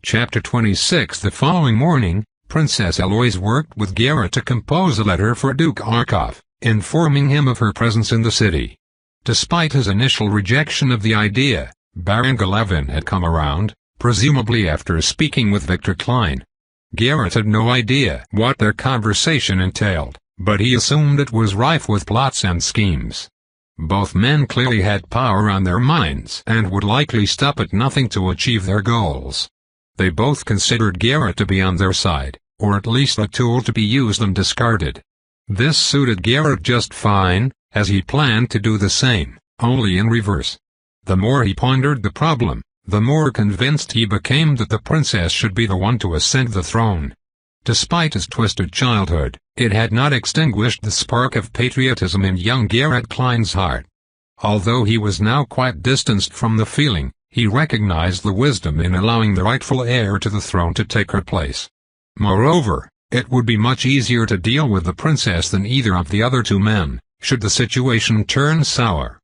Chapter 26. The following morning, Princess Eloise worked with Garrett to compose a letter for Duke Arkoff, informing him of her presence in the city. Despite his initial rejection of the idea, Baron Galevin had come around, presumably after speaking with Victor Klein. Garrett had no idea what their conversation entailed, but he assumed it was rife with plots and schemes. Both men clearly had power on their minds and would likely stop at nothing to achieve their goals. They both considered Garrett to be on their side, or at least a tool to be used and discarded. This suited Garrett just fine, as he planned to do the same, only in reverse. The more he pondered the problem, the more convinced he became that the princess should be the one to ascend the throne. Despite his twisted childhood, it had not extinguished the spark of patriotism in young Garrett Klein's heart. Although he was now quite distanced from the feeling, he recognized the wisdom in allowing the rightful heir to the throne to take her place. Moreover, it would be much easier to deal with the princess than either of the other two men, should the situation turn sour.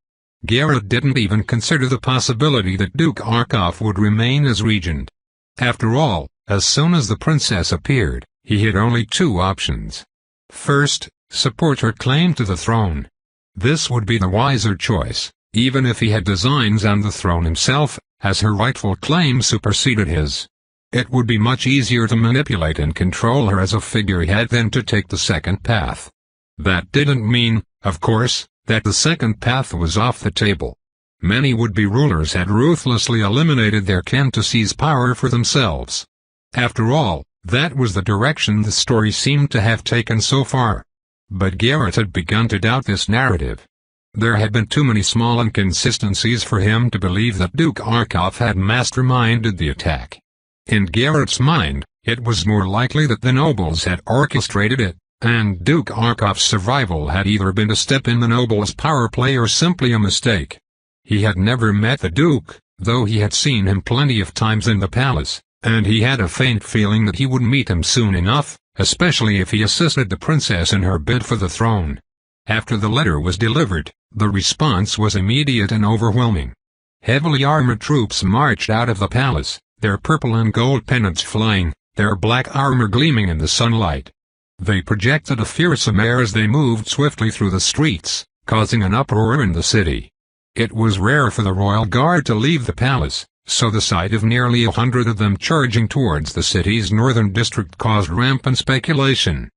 Garrett didn't even consider the possibility that Duke Arkoff would remain as regent. After all, as soon as the princess appeared, he had only two options. First, support her claim to the throne. This would be the wiser choice, even if he had designs on the throne himself, as her rightful claim superseded his. It would be much easier to manipulate and control her as a figurehead than to take the second path. That didn't mean, of course, that the second path was off the table. Many would-be rulers had ruthlessly eliminated their kin to seize power for themselves. After all, that was the direction the story seemed to have taken so far. But Garrett had begun to doubt this narrative. There had been too many small inconsistencies for him to believe that Duke Arkoff had masterminded the attack. In Garrett's mind, it was more likely that the nobles had orchestrated it, and Duke Arkoff's survival had either been a step in the nobles' power play or simply a mistake. He had never met the Duke, though he had seen him plenty of times in the palace, and he had a faint feeling that he would meet him soon enough, especially if he assisted the princess in her bid for the throne. After the letter was delivered, the response was immediate and overwhelming. Heavily armored troops marched out of the palace, their purple and gold pennants flying, their black armor gleaming in the sunlight. They projected a fearsome air as they moved swiftly through the streets, causing an uproar in the city. It was rare for the royal guard to leave the palace, so the sight of nearly 100 of them charging towards the city's northern district caused rampant speculation.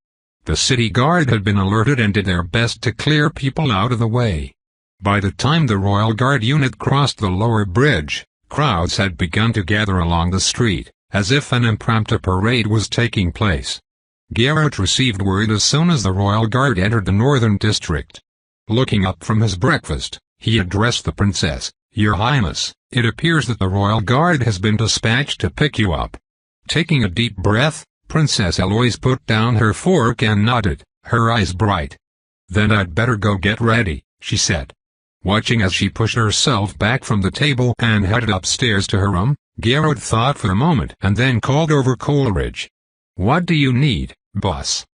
The city guard had been alerted and did their best to clear people out of the way. By the time the royal guard unit crossed the lower bridge, crowds had begun to gather along the street, as if an impromptu parade was taking place. Garrett received word as soon as the royal guard entered the northern district. Looking up from his breakfast, he addressed the princess. "Your Highness, it appears that the royal guard has been dispatched to pick you up." Taking a deep breath, Princess Eloise put down her fork and nodded, her eyes bright. "Then I'd better go get ready," she said. Watching as she pushed herself back from the table and headed upstairs to her room, Garrett thought for a moment and then called over Coleridge. "What do you need, boss?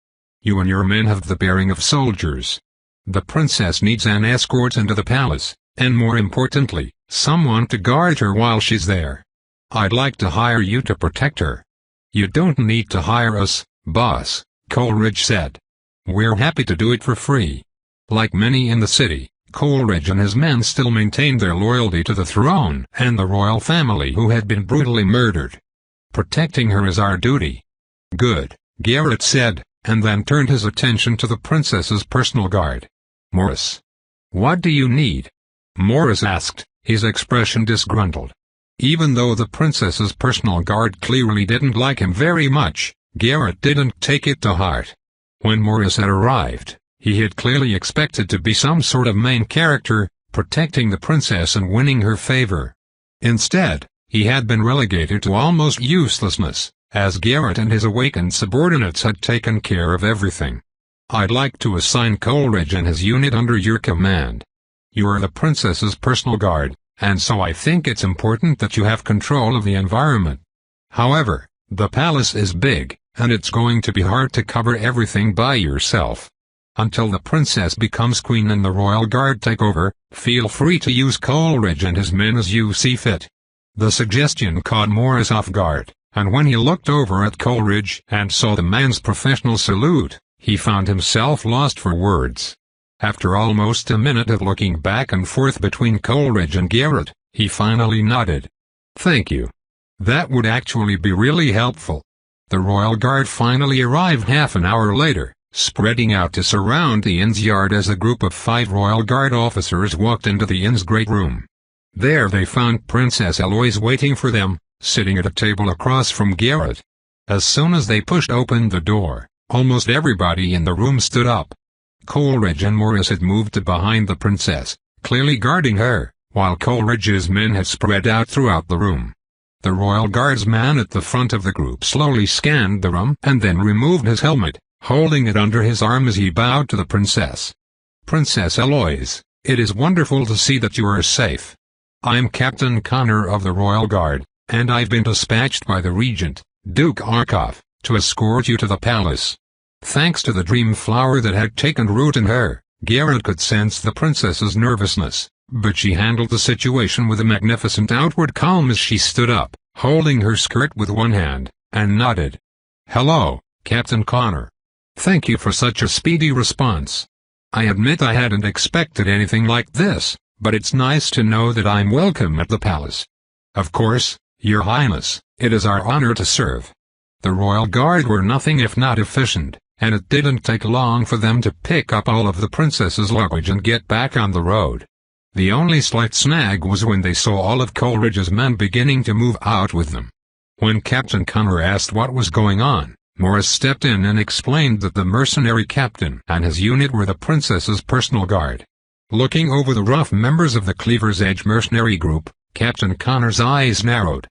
You and your men have the bearing of soldiers. The princess needs an escort into the palace, and more importantly, someone to guard her while she's there. I'd like to hire you to protect her." "You don't need to hire us, boss," Coleridge said. "We're happy to do it for free." Like many in the city, Coleridge and his men still maintained their loyalty to the throne and the royal family who had been brutally murdered. "Protecting her is our duty." "Good," Garrett said, and then turned his attention to the princess's personal guard. "Morris. What do you need?" Morris asked, his expression disgruntled. Even though the princess's personal guard clearly didn't like him very much, Garrett didn't take it to heart. When Morris had arrived, he had clearly expected to be some sort of main character, protecting the princess and winning her favor. Instead, he had been relegated to almost uselessness, as Garrett and his awakened subordinates had taken care of everything. "I'd like to assign Coleridge and his unit under your command. You are the princess's personal guard, and so I think it's important that you have control of the environment. However, the palace is big, and it's going to be hard to cover everything by yourself. Until the princess becomes queen and the royal guard take over, feel free to use Coleridge and his men as you see fit." The suggestion caught Morris off guard, and when he looked over at Coleridge and saw the man's professional salute, he found himself lost for words. After almost a minute of looking back and forth between Coleridge and Garrett, he finally nodded. "Thank you. That would actually be really helpful." The Royal Guard finally arrived half an hour later, spreading out to surround the inn's yard as a group of 5 Royal Guard officers walked into the inn's great room. There they found Princess Eloise waiting for them, sitting at a table across from Garrett. As soon as they pushed open the door, almost everybody in the room stood up. Coleridge and Morris had moved to behind the princess, clearly guarding her, while Coleridge's men had spread out throughout the room. The Royal Guardsman at the front of the group slowly scanned the room and then removed his helmet, holding it under his arm as he bowed to the princess. "Princess Eloise, it is wonderful to see that you are safe. I'm Captain Connor of the Royal Guard, and I've been dispatched by the Regent, Duke Arkoff, to escort you to the palace." Thanks to the dream flower that had taken root in her, Garrett could sense the princess's nervousness, but she handled the situation with a magnificent outward calm as she stood up, holding her skirt with one hand, and nodded. "Hello, Captain Connor. Thank you for such a speedy response. I admit I hadn't expected anything like this, but it's nice to know that I'm welcome at the palace." "Of course, Your Highness, it is our honor to serve." The Royal Guard were nothing if not efficient, and it didn't take long for them to pick up all of the princess's luggage and get back on the road. The only slight snag was when they saw all of Coleridge's men beginning to move out with them. When Captain Connor asked what was going on, Morris stepped in and explained that the mercenary captain and his unit were the princess's personal guard. Looking over the rough members of the Cleaver's Edge mercenary group, Captain Connor's eyes narrowed.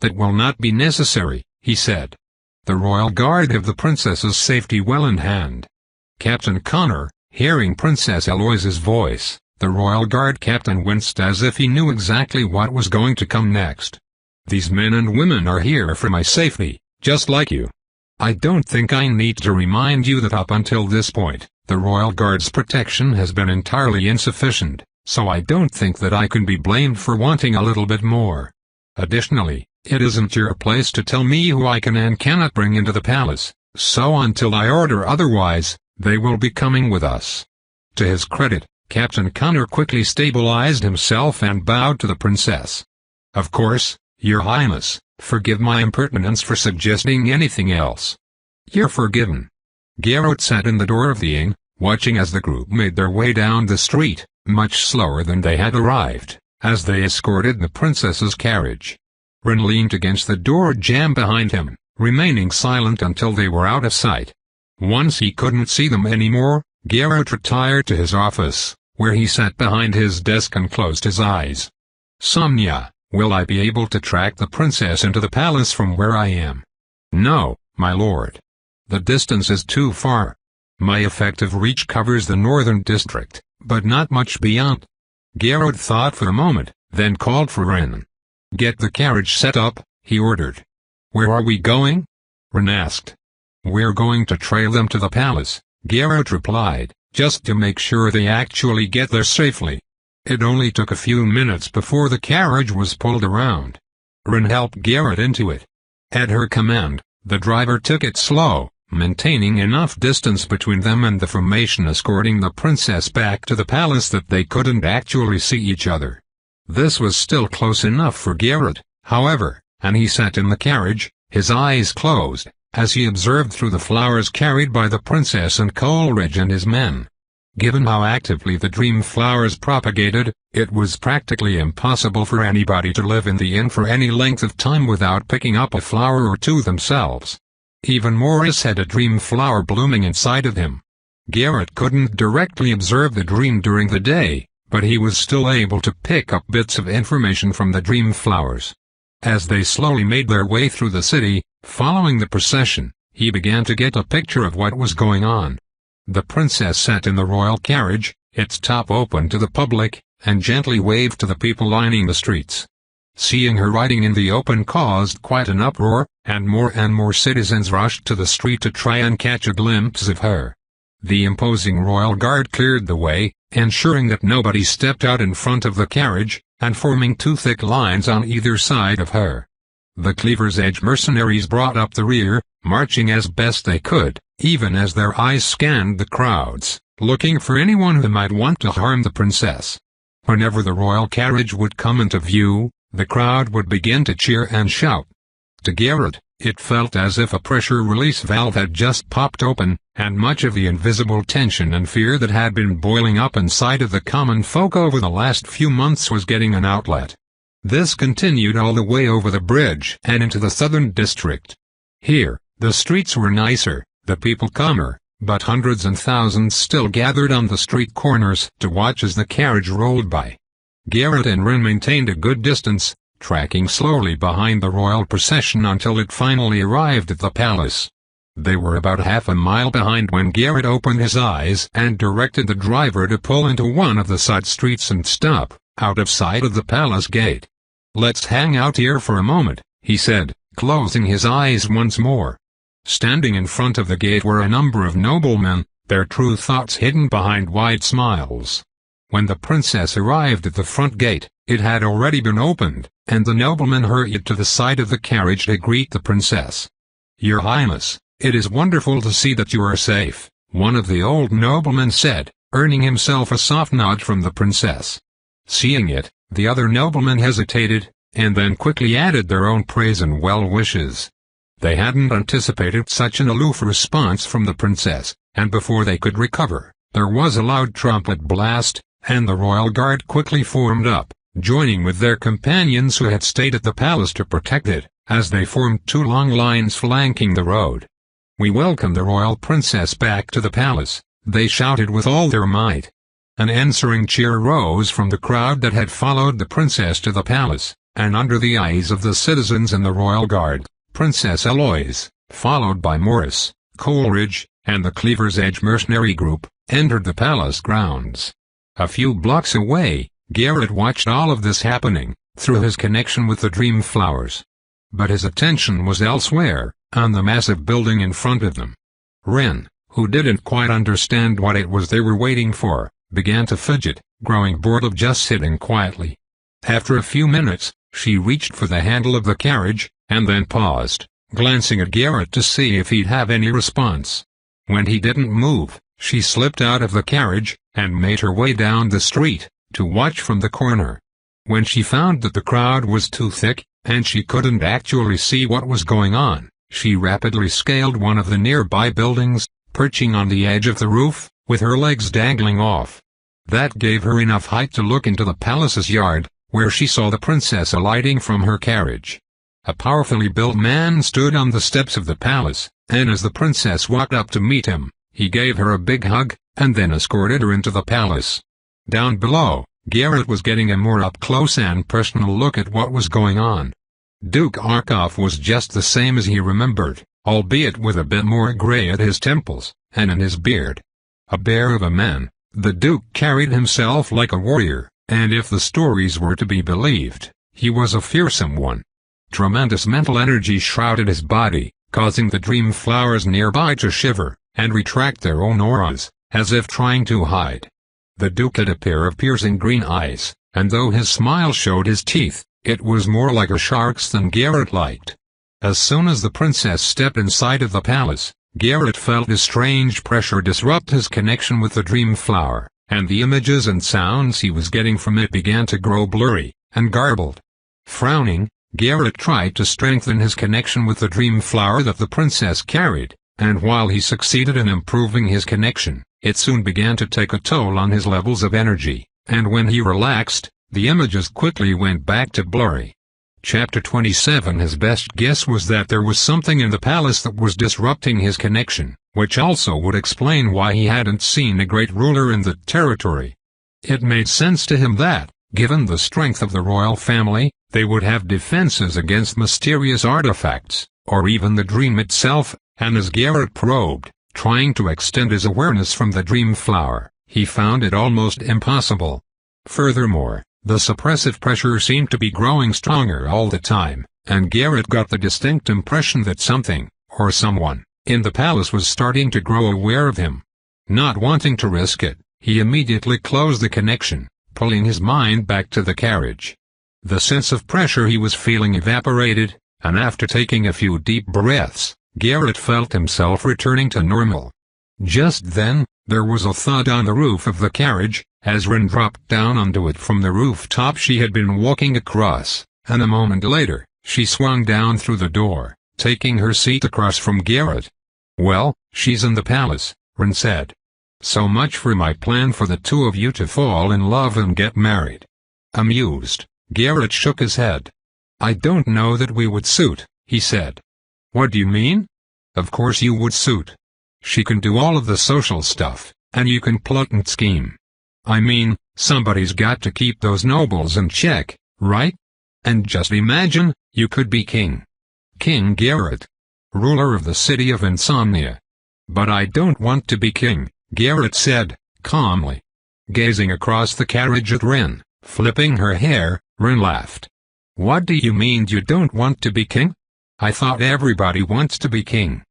"That will not be necessary," he said. "The Royal Guard have the princess's safety well in hand." Captain Connor, hearing Princess Eloise's voice, the Royal Guard captain winced as if he knew exactly what was going to come next. "These men and women are here for my safety, just like you. I don't think I need to remind you that up until this point, the Royal Guard's protection has been entirely insufficient, so I don't think that I can be blamed for wanting a little bit more. Additionally, it isn't your place to tell me who I can and cannot bring into the palace, so until I order otherwise, they will be coming with us." To his credit, Captain Connor quickly stabilized himself and bowed to the princess. "Of course, Your Highness, forgive my impertinence for suggesting anything else." "You're forgiven." Garrett sat in the door of the inn, watching as the group made their way down the street, much slower than they had arrived, as they escorted the princess's carriage. Ren leaned against the door jamb behind him, remaining silent until they were out of sight. Once he couldn't see them anymore, Garrett retired to his office, where he sat behind his desk and closed his eyes. "Sonia, will I be able to track the princess into the palace from where I am?" "No, my lord. The distance is too far. My effective reach covers the northern district, but not much beyond." Garrett thought for a moment, then called for Ren. "Get the carriage set up," he ordered. "Where are we going?" Ren asked. "We're going to trail them to the palace," Garrett replied, "just to make sure they actually get there safely." It only took a few minutes before the carriage was pulled around. Ren helped Garrett into it. At her command, the driver took it slow, maintaining enough distance between them and the formation escorting the princess back to the palace that they couldn't actually see each other. This was still close enough for Garrett, however, and he sat in the carriage, his eyes closed, as he observed through the flowers carried by the princess and Coleridge and his men. Given how actively the dream flowers propagated, it was practically impossible for anybody to live in the inn for any length of time without picking up a flower or two themselves. Even Morris had a dream flower blooming inside of him. Garrett couldn't directly observe the dream during the day, but he was still able to pick up bits of information from the dream flowers. As they slowly made their way through the city, following the procession, he began to get a picture of what was going on. The princess sat in the royal carriage, its top open to the public, and gently waved to the people lining the streets. Seeing her riding in the open caused quite an uproar, and more citizens rushed to the street to try and catch a glimpse of her. The imposing royal guard cleared the way, ensuring that nobody stepped out in front of the carriage, and forming two thick lines on either side of her. The Cleaver's Edge mercenaries brought up the rear, marching as best they could, even as their eyes scanned the crowds, looking for anyone who might want to harm the princess. Whenever the royal carriage would come into view, the crowd would begin to cheer and shout. To Garrett, it felt as if a pressure release valve had just popped open, and much of the invisible tension and fear that had been boiling up inside of the common folk over the last few months was getting an outlet. This continued all the way over the bridge and into the southern district. Here, the streets were nicer, the people calmer, but hundreds and thousands still gathered on the street corners to watch as the carriage rolled by. Garrett and Rin maintained a good distance, tracking slowly behind the royal procession until it finally arrived at the palace. They were about half a mile behind when Garrett opened his eyes and directed the driver to pull into one of the side streets and stop, out of sight of the palace gate. "Let's hang out here for a moment," he said, closing his eyes once more. Standing in front of the gate were a number of noblemen, their true thoughts hidden behind wide smiles. When the princess arrived at the front gate, it had already been opened, and the noblemen hurried to the side of the carriage to greet the princess. "Your Highness, it is wonderful to see that you are safe," one of the old noblemen said, earning himself a soft nod from the princess. Seeing it, the other noblemen hesitated, and then quickly added their own praise and well wishes. They hadn't anticipated such an aloof response from the princess, and before they could recover, there was a loud trumpet blast, and the royal guard quickly formed up, joining with their companions who had stayed at the palace to protect it, as they formed two long lines flanking the road. "We welcome the royal princess back to the palace," they shouted with all their might. An answering cheer rose from the crowd that had followed the princess to the palace, and under the eyes of the citizens and the royal guard, Princess Eloise, followed by Morris, Coleridge, and the Cleaver's Edge mercenary group, entered the palace grounds. A few blocks away, Garrett watched all of this happening, through his connection with the Dream Flowers. But his attention was elsewhere, on the massive building in front of them. Rin, who didn't quite understand what it was they were waiting for, began to fidget, growing bored of just sitting quietly. After a few minutes, she reached for the handle of the carriage, and then paused, glancing at Garrett to see if he'd have any response. When he didn't move, she slipped out of the carriage, and made her way down the street, to watch from the corner. When she found that the crowd was too thick, and she couldn't actually see what was going on, she rapidly scaled one of the nearby buildings, perching on the edge of the roof, with her legs dangling off. That gave her enough height to look into the palace's yard, where she saw the princess alighting from her carriage. A powerfully built man stood on the steps of the palace, and as the princess walked up to meet him, he gave her a big hug, and then escorted her into the palace. Down below, Garrett was getting a more up-close and personal look at what was going on. Duke Arkoff was just the same as he remembered, albeit with a bit more gray at his temples, and in his beard. A bear of a man, the Duke carried himself like a warrior, and if the stories were to be believed, he was a fearsome one. Tremendous mental energy shrouded his body, causing the dream flowers nearby to shiver, and retract their own auras, as if trying to hide. The Duke had a pair of piercing green eyes, and though his smile showed his teeth, it was more like a shark's than Garrett liked. As soon as the princess stepped inside of the palace, Garrett felt a strange pressure disrupt his connection with the dream flower, and the images and sounds he was getting from it began to grow blurry, and garbled. Frowning, Garrett tried to strengthen his connection with the dream flower that the princess carried, and while he succeeded in improving his connection, it soon began to take a toll on his levels of energy, and when he relaxed, the images quickly went back to blurry. Chapter 27. His best guess was that there was something in the palace that was disrupting his connection, which also would explain why he hadn't seen a great ruler in the territory. It made sense to him that, given the strength of the royal family, they would have defenses against mysterious artifacts, or even the dream itself, and as Garrett probed, trying to extend his awareness from the dream flower, he found it almost impossible. Furthermore, the suppressive pressure seemed to be growing stronger all the time, and Garrett got the distinct impression that something, or someone, in the palace was starting to grow aware of him. Not wanting to risk it, he immediately closed the connection, pulling his mind back to the carriage. The sense of pressure he was feeling evaporated, and after taking a few deep breaths, Garrett felt himself returning to normal. Just then, there was a thud on the roof of the carriage, as Rin dropped down onto it from the rooftop she had been walking across, and a moment later, she swung down through the door, taking her seat across from Garrett. "Well, she's in the palace," Rin said. "So much for my plan for the two of you to fall in love and get married." Amused, Garrett shook his head. "I don't know that we would suit," he said. "What do you mean?" "Of course you would suit. She can do all of the social stuff, and you can plot and scheme. I mean, somebody's got to keep those nobles in check, right? And just imagine, you could be king. King Garrett. Ruler of the city of Insomnia." "But I don't want to be king," Garrett said, calmly. Gazing across the carriage at Rin, flipping her hair, Rin laughed. "What do you mean you don't want to be king? I thought everybody wants to be king."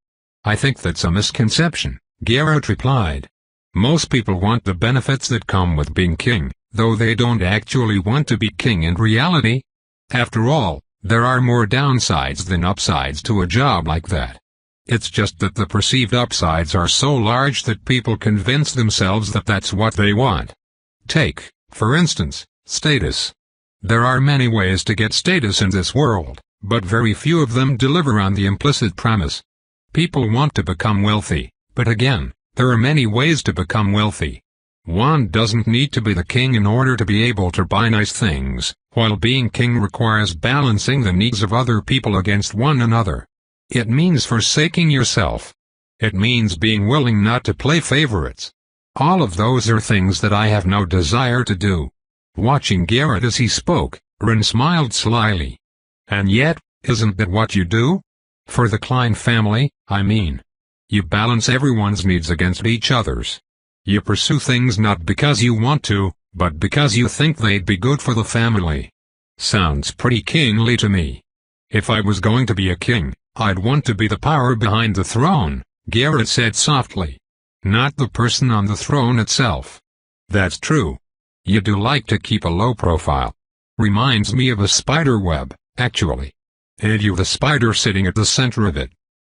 "I think that's a misconception," Garrett replied. "Most people want the benefits that come with being king, though they don't actually want to be king in reality. After all, there are more downsides than upsides to a job like that. It's just that the perceived upsides are so large that people convince themselves that that's what they want. Take, for instance, status. There are many ways to get status in this world, but very few of them deliver on the implicit premise. People want to become wealthy, but again, there are many ways to become wealthy. One doesn't need to be the king in order to be able to buy nice things, while being king requires balancing the needs of other people against one another. It means forsaking yourself. It means being willing not to play favorites. All of those are things that I have no desire to do." Watching Garrett as he spoke, Rin smiled slyly. "And yet, isn't that what you do? For the Klein family, I mean. You balance everyone's needs against each other's. You pursue things not because you want to, but because you think they'd be good for the family. Sounds pretty kingly to me. If I was going to be a king, I'd want to be the power behind the throne," Garrett said softly. "Not the person on the throne itself." "That's true. You do like to keep a low profile. Reminds me of a spider web, actually. And you the spider sitting at the center of it."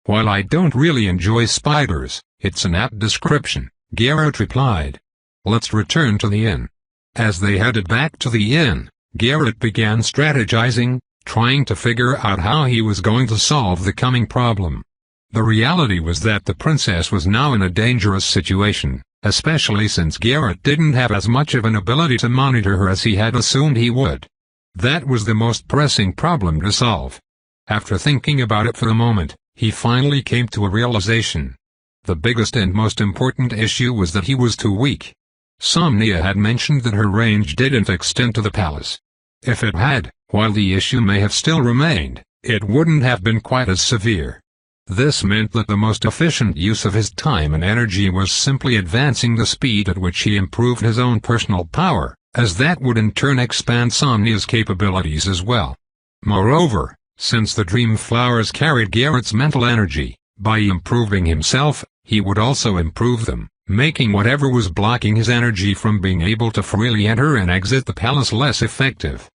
"While I don't really enjoy spiders, it's an apt description," Garrett replied. "Let's return to the inn." As they headed back to the inn, Garrett began strategizing, trying to figure out how he was going to solve the coming problem. The reality was that the princess was now in a dangerous situation, especially since Garrett didn't have as much of an ability to monitor her as he had assumed he would. That was the most pressing problem to solve. After thinking about it for a moment, he finally came to a realization. The biggest and most important issue was that he was too weak. Somnia had mentioned that her range didn't extend to the palace. If it had, while the issue may have still remained, it wouldn't have been quite as severe. This meant that the most efficient use of his time and energy was simply advancing the speed at which he improved his own personal power, as that would in turn expand Somnia's capabilities as well. Moreover, since the dream flowers carried Garrett's mental energy, by improving himself, he would also improve them, making whatever was blocking his energy from being able to freely enter and exit the palace less effective.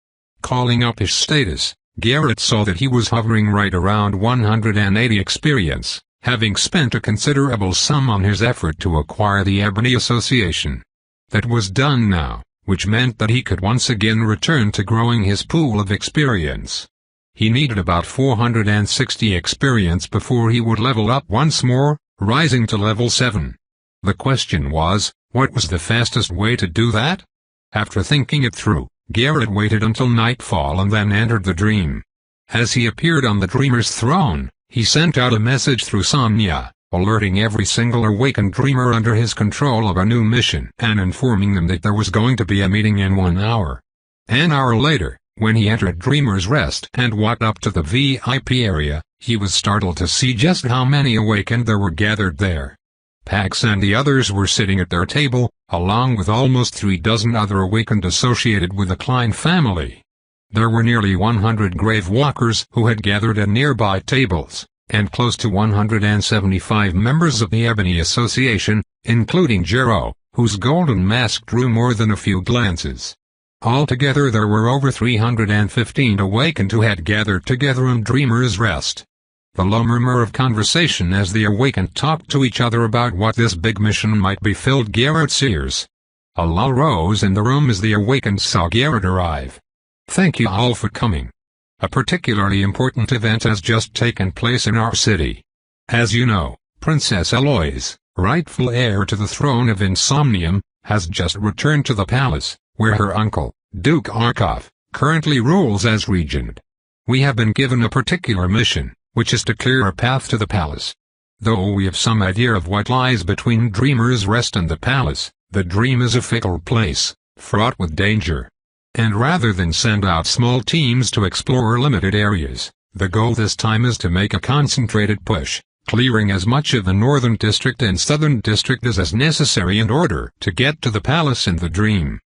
Calling up his status, Garrett saw that he was hovering right around 180 experience, having spent a considerable sum on his effort to acquire the Ebony Association. That was done now, which meant that he could once again return to growing his pool of experience. He needed about 460 experience before he would level up once more, rising to level 7. The question was, what was the fastest way to do that? After thinking it through, Garrett waited until nightfall and then entered the dream. As he appeared on the dreamer's throne, he sent out a message through Somnia, alerting every single awakened dreamer under his control of a new mission and informing them that there was going to be a meeting in 1 hour. An hour later, when he entered Dreamer's Rest and walked up to the VIP area, he was startled to see just how many awakened there were gathered there. Pax and the others were sitting at their table, along with almost 36 other awakened associated with the Klein family. There were nearly 100 grave walkers who had gathered at nearby tables, and close to 175 members of the Ebony Association, including Jero, whose golden mask drew more than a few glances. Altogether there were over 315 awakened who had gathered together in Dreamer's Rest. The low murmur of conversation as the awakened talked to each other about what this big mission might be filled Garrett's ears. A lull rose in the room as the awakened saw Garrett arrive. "Thank you all for coming. A particularly important event has just taken place in our city. As you know, Princess Eloise, rightful heir to the throne of Insomnium, has just returned to the palace, where her uncle, Duke Arkoff, currently rules as regent. We have been given a particular mission, which is to clear a path to the palace. Though we have some idea of what lies between Dreamer's Rest and the palace, the dream is a fickle place, fraught with danger. And rather than send out small teams to explore limited areas, the goal this time is to make a concentrated push, clearing as much of the northern district and southern district as is necessary in order to get to the palace in the dream.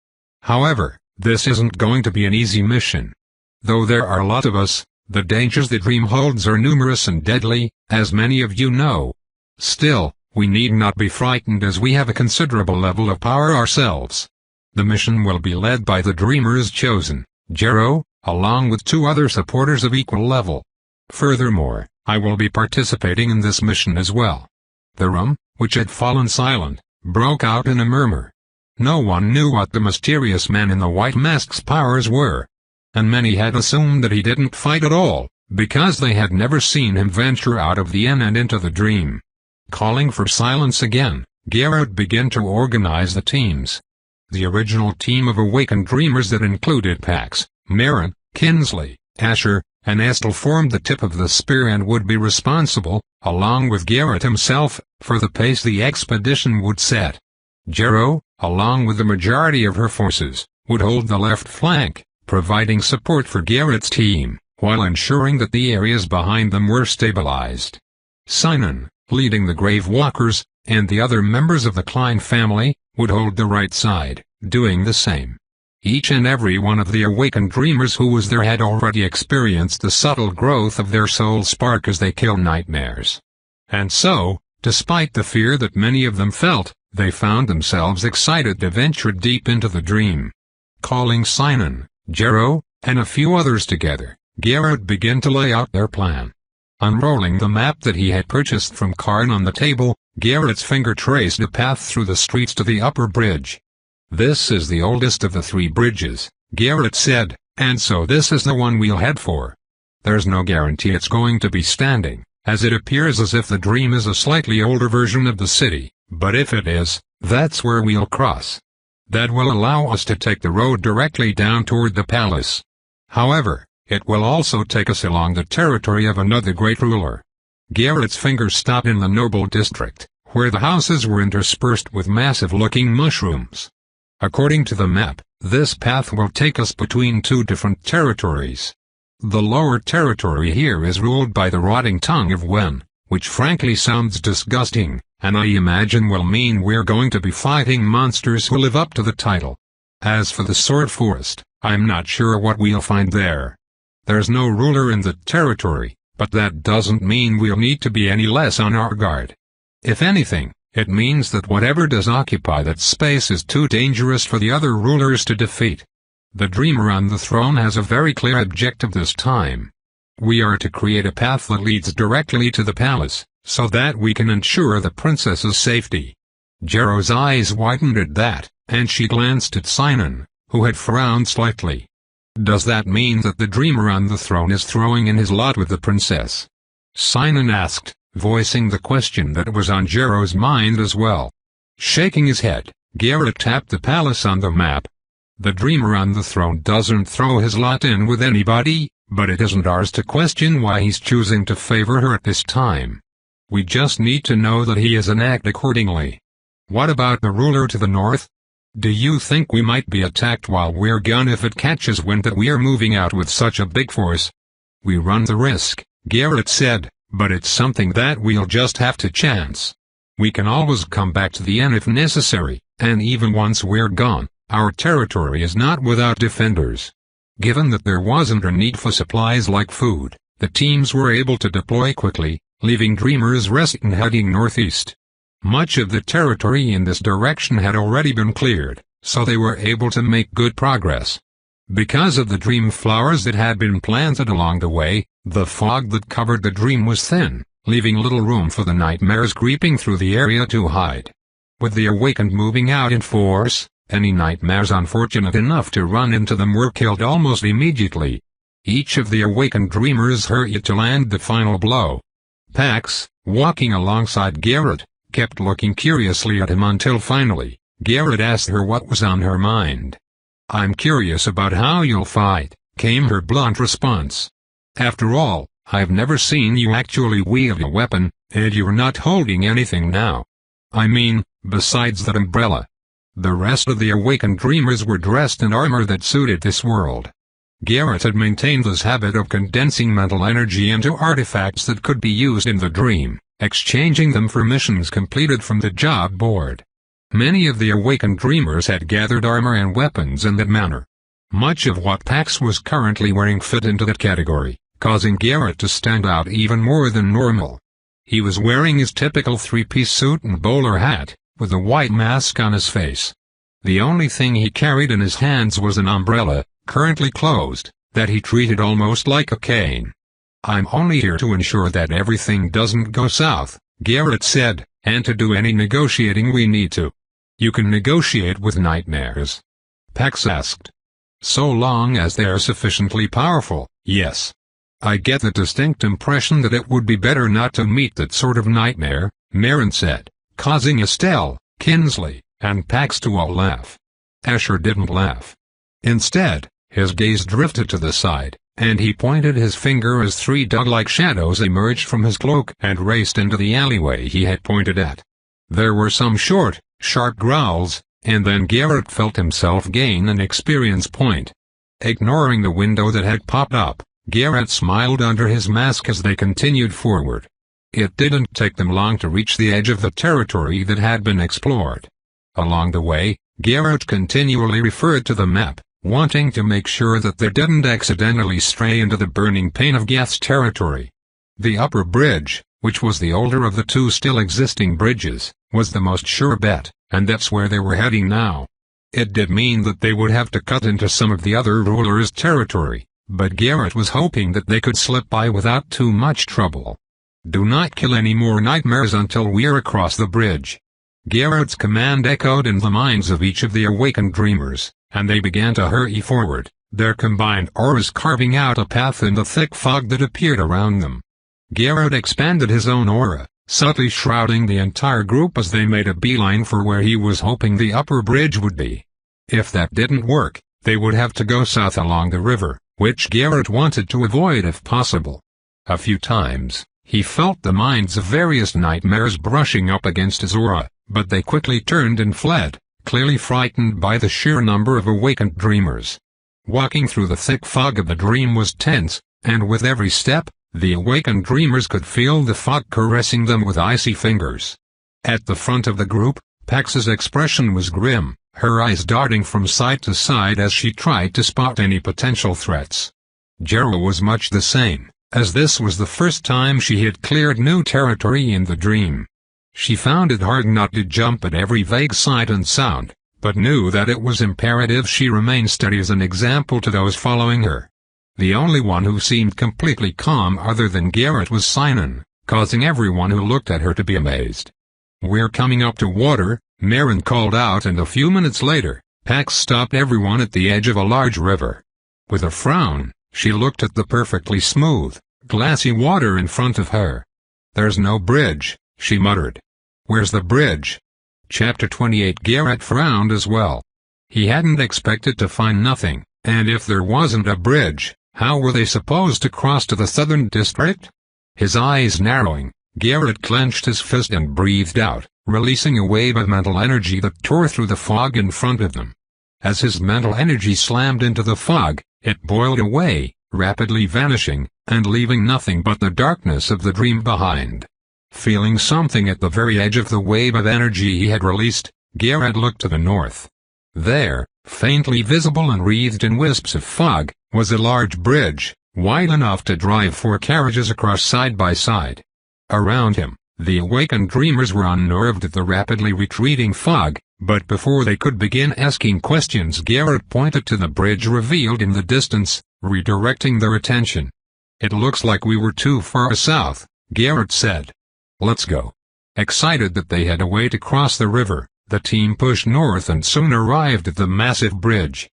However, this isn't going to be an easy mission. Though there are a lot of us, the dangers the dream holds are numerous and deadly, as many of you know. Still, we need not be frightened as we have a considerable level of power ourselves. The mission will be led by the Dreamer's chosen, Jero, along with 2 other supporters of equal level. Furthermore, I will be participating in this mission as well." The room, which had fallen silent, broke out in a murmur. No one knew what the mysterious man in the white mask's powers were. And many had assumed that he didn't fight at all, because they had never seen him venture out of the inn and into the dream. Calling for silence again, Garrett began to organize the teams. The original team of awakened dreamers that included Pax, Marin, Kinsley, Asher, and Estel formed the tip of the spear and would be responsible, along with Garrett himself, for the pace the expedition would set. Jero, along with the majority of her forces, would hold the left flank, providing support for Garrett's team, while ensuring that the areas behind them were stabilized. Sinan, leading the Grave Walkers, and the other members of the Klein family, would hold the right side, doing the same. Each and every one of the awakened dreamers who was there had already experienced the subtle growth of their soul spark as they killed nightmares. And so, despite the fear that many of them felt, they found themselves excited to venture deep into the dream. Calling Sinan, Jero, and a few others together, Garrett began to lay out their plan. Unrolling the map that he had purchased from Karn on the table, Garrett's finger traced a path through the streets to the upper bridge. "This is the oldest of the 3 bridges," Garrett said, "and so this is the one we'll head for. There's no guarantee it's going to be standing, as it appears as if the dream is a slightly older version of the city, but if it is, that's where we'll cross. That will allow us to take the road directly down toward the palace. However, it will also take us along the territory of another great ruler." Garrett's fingers stopped in the noble district, where the houses were interspersed with massive-looking mushrooms. According to the map, this path will take us between 2 different territories. The lower territory here is ruled by the rotting tongue of Wen, which frankly sounds disgusting, and I imagine will mean we're going to be fighting monsters who live up to the title. As for the Sword Forest, I'm not sure what we'll find there. There's no ruler in the territory, but that doesn't mean we'll need to be any less on our guard. If anything, it means that whatever does occupy that space is too dangerous for the other rulers to defeat. The Dreamer on the throne has a very clear objective this time. We are to create a path that leads directly to the palace, so that we can ensure the princess's safety. Jero's eyes widened at that, and she glanced at Sinan, who had frowned slightly. Does that mean that the Dreamer on the throne is throwing in his lot with the princess? Sinan asked, voicing the question that was on Jero's mind as well. Shaking his head, Garrett tapped the palace on the map. The Dreamer on the throne doesn't throw his lot in with anybody, but it isn't ours to question why he's choosing to favor her at this time. We just need to know that he is and act accordingly. What about the ruler to the north? Do you think we might be attacked while we're gone if it catches wind that we are moving out with such a big force? We run the risk, Garrett said, but it's something that we'll just have to chance. We can always come back to the inn if necessary, and even once we're gone, our territory is not without defenders. Given that there wasn't a need for supplies like food, the teams were able to deploy quickly, leaving Dreamer's Rest and heading northeast. Much of the territory in this direction had already been cleared, so they were able to make good progress. Because of the dream flowers that had been planted along the way, the fog that covered the dream was thin, leaving little room for the nightmares creeping through the area to hide. With the awakened moving out in force, any nightmares unfortunate enough to run into them were killed almost immediately. Each of the awakened dreamers hurried to land the final blow. Pax, walking alongside Garrett, kept looking curiously at him until finally, Garrett asked her what was on her mind. "I'm curious about how you'll fight," came her blunt response. "After all, I've never seen you actually wield a weapon, and you're not holding anything now. I mean, besides that umbrella." The rest of the awakened dreamers were dressed in armor that suited this world. Garrett had maintained this habit of condensing mental energy into artifacts that could be used in the dream, exchanging them for missions completed from the job board. Many of the awakened dreamers had gathered armor and weapons in that manner. Much of what Pax was currently wearing fit into that category, causing Garrett to stand out even more than normal. He was wearing his typical three-piece suit and bowler hat, with a white mask on his face. The only thing he carried in his hands was an umbrella, currently closed, that he treated almost like a cane. "I'm only here to ensure that everything doesn't go south," Garrett said, "and to do any negotiating we need to." "You can negotiate with nightmares?" Pax asked. "So long as they are sufficiently powerful, yes. I get the distinct impression that it would be better not to meet that sort of nightmare," Marin said, causing Estelle, Kinsley, and Pax to all laugh. Asher didn't laugh. Instead, his gaze drifted to the side, and he pointed his finger as three dog-like shadows emerged from his cloak and raced into the alleyway he had pointed at. There were some short, sharp growls, and then Garrett felt himself gain an experience point. Ignoring the window that had popped up, Garrett smiled under his mask as they continued forward. It didn't take them long to reach the edge of the territory that had been explored. Along the way, Garrett continually referred to the map, wanting to make sure that they didn't accidentally stray into the burning pain of Geth's territory. The upper bridge, which was the older of the two still existing bridges, was the most sure bet, and that's where they were heading now. It did mean that they would have to cut into some of the other rulers' territory, but Garrett was hoping that they could slip by without too much trouble. "Do not kill any more nightmares until we're across the bridge." Garrett's command echoed in the minds of each of the awakened dreamers, and they began to hurry forward, their combined auras carving out a path in the thick fog that appeared around them. Garrett expanded his own aura, subtly shrouding the entire group as they made a beeline for where he was hoping the upper bridge would be. If that didn't work, they would have to go south along the river, which Garrett wanted to avoid if possible. A few times, he felt the minds of various nightmares brushing up against his aura, but they quickly turned and fled, clearly frightened by the sheer number of awakened dreamers. Walking through the thick fog of the dream was tense, and with every step, the awakened dreamers could feel the fog caressing them with icy fingers. At the front of the group, Pax's expression was grim, her eyes darting from side to side as she tried to spot any potential threats. Jera was much the same, as this was the first time she had cleared new territory in the dream. She found it hard not to jump at every vague sight and sound, but knew that it was imperative she remain steady as an example to those following her. The only one who seemed completely calm other than Garrett was Sinan, causing everyone who looked at her to be amazed. "We're coming up to water," Marin called out, and a few minutes later, Pax stopped everyone at the edge of a large river. With a frown, she looked at the perfectly smooth, glassy water in front of her. "There's no bridge," she muttered. "Where's the bridge?" Chapter 28. Garrett frowned as well. He hadn't expected to find nothing, and if there wasn't a bridge, how were they supposed to cross to the southern district? His eyes narrowing, Garrett clenched his fist and breathed out, releasing a wave of mental energy that tore through the fog in front of them. As his mental energy slammed into the fog, it boiled away, rapidly vanishing, and leaving nothing but the darkness of the dream behind. Feeling something at the very edge of the wave of energy he had released, Garrett looked to the north. There, faintly visible and wreathed in wisps of fog, was a large bridge, wide enough to drive 4 carriages across side by side. Around him, the awakened dreamers were unnerved at the rapidly retreating fog, But before they could begin asking questions, Garrett pointed to the bridge revealed in the distance, redirecting their attention. "It looks like we were too far south," Garrett said. "Let's go." Excited that they had a way to cross the river, the team pushed north and soon arrived at the massive bridge.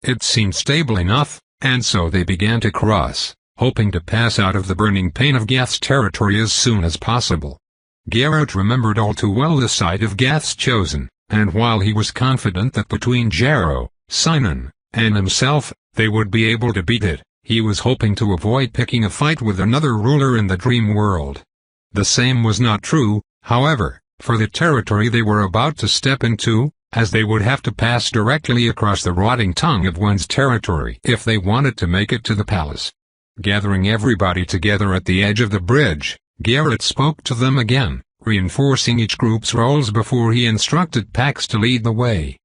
It seemed stable enough, and so they began to cross, hoping to pass out of the burning pain of Gath's territory as soon as possible. Garrett remembered all too well the site of Gath's chosen, and while he was confident that between Jarrow, Sinon, and himself, they would be able to beat it, he was hoping to avoid picking a fight with another ruler in the dream world. The same was not true, however, for the territory they were about to step into, as they would have to pass directly across the rotting tongue of one's territory if they wanted to make it to the palace. Gathering everybody together at the edge of the bridge, Garrett spoke to them again, reinforcing each group's roles before he instructed Pax to lead the way.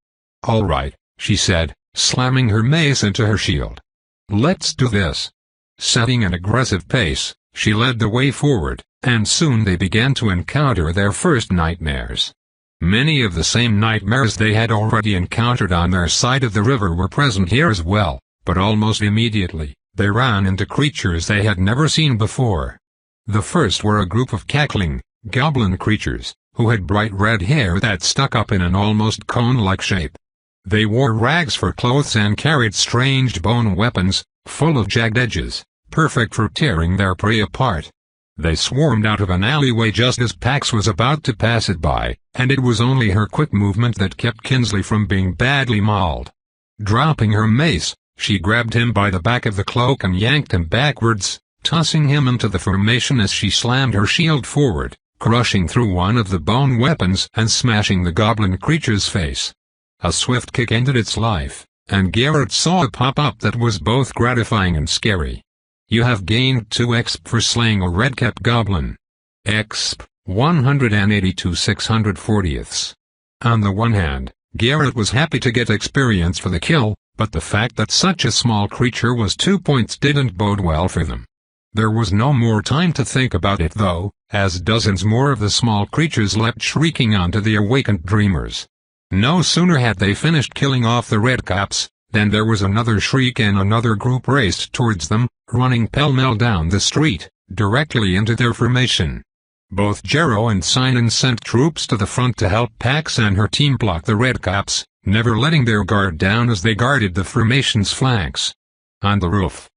"All right," she said, slamming her mace into her shield. "Let's do this." Setting an aggressive pace, she led the way forward, and soon they began to encounter their first nightmares. Many of the same nightmares they had already encountered on their side of the river were present here as well, but almost immediately, they ran into creatures they had never seen before. The first were a group of cackling, goblin creatures, who had bright red hair that stuck up in an almost cone-like shape. They wore rags for clothes and carried strange bone weapons, full of jagged edges, perfect for tearing their prey apart. They swarmed out of an alleyway just as Pax was about to pass it by, and it was only her quick movement that kept Kinsley from being badly mauled. Dropping her mace, she grabbed him by the back of the cloak and yanked him backwards, tossing him into the formation as she slammed her shield forward, crushing through one of the bone weapons and smashing the goblin creature's face. A swift kick ended its life, and Garrett saw a pop-up that was both gratifying and scary. "You have gained 2 exp for slaying a red-capped goblin. Exp, 182 640ths. On the one hand, Garrett was happy to get experience for the kill, but the fact that such a small creature was 2 points didn't bode well for them. There was no more time to think about it though, as dozens more of the small creatures leapt shrieking onto the awakened dreamers. No sooner had they finished killing off the redcaps, than there was another shriek and another group raced towards them, running pell-mell down the street, directly into their formation. Both Jarrow and Sinon sent troops to the front to help Pax and her team block the redcaps, never letting their guard down as they guarded the formation's flanks. On the roof,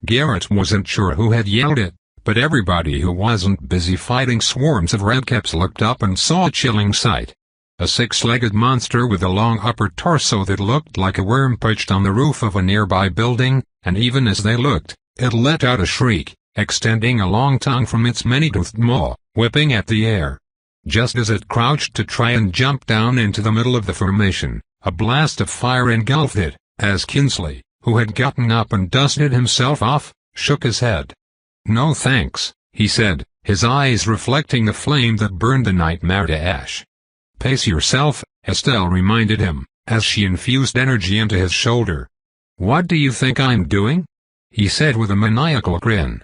Garrett wasn't sure who had yelled it, but everybody who wasn't busy fighting swarms of redcaps looked up and saw a chilling sight. A 6-legged monster with a long upper torso that looked like a worm perched on the roof of a nearby building, and even as they looked, it let out a shriek, extending a long tongue from its many-toothed maw, whipping at the air. Just as it crouched to try and jump down into the middle of the formation, a blast of fire engulfed it, as Kinsley, who had gotten up and dusted himself off, shook his head. "No thanks," he said, his eyes reflecting the flame that burned the nightmare to ash. "Pace yourself," Estelle reminded him, as she infused energy into his shoulder. "What do you think I'm doing?" he said with a maniacal grin.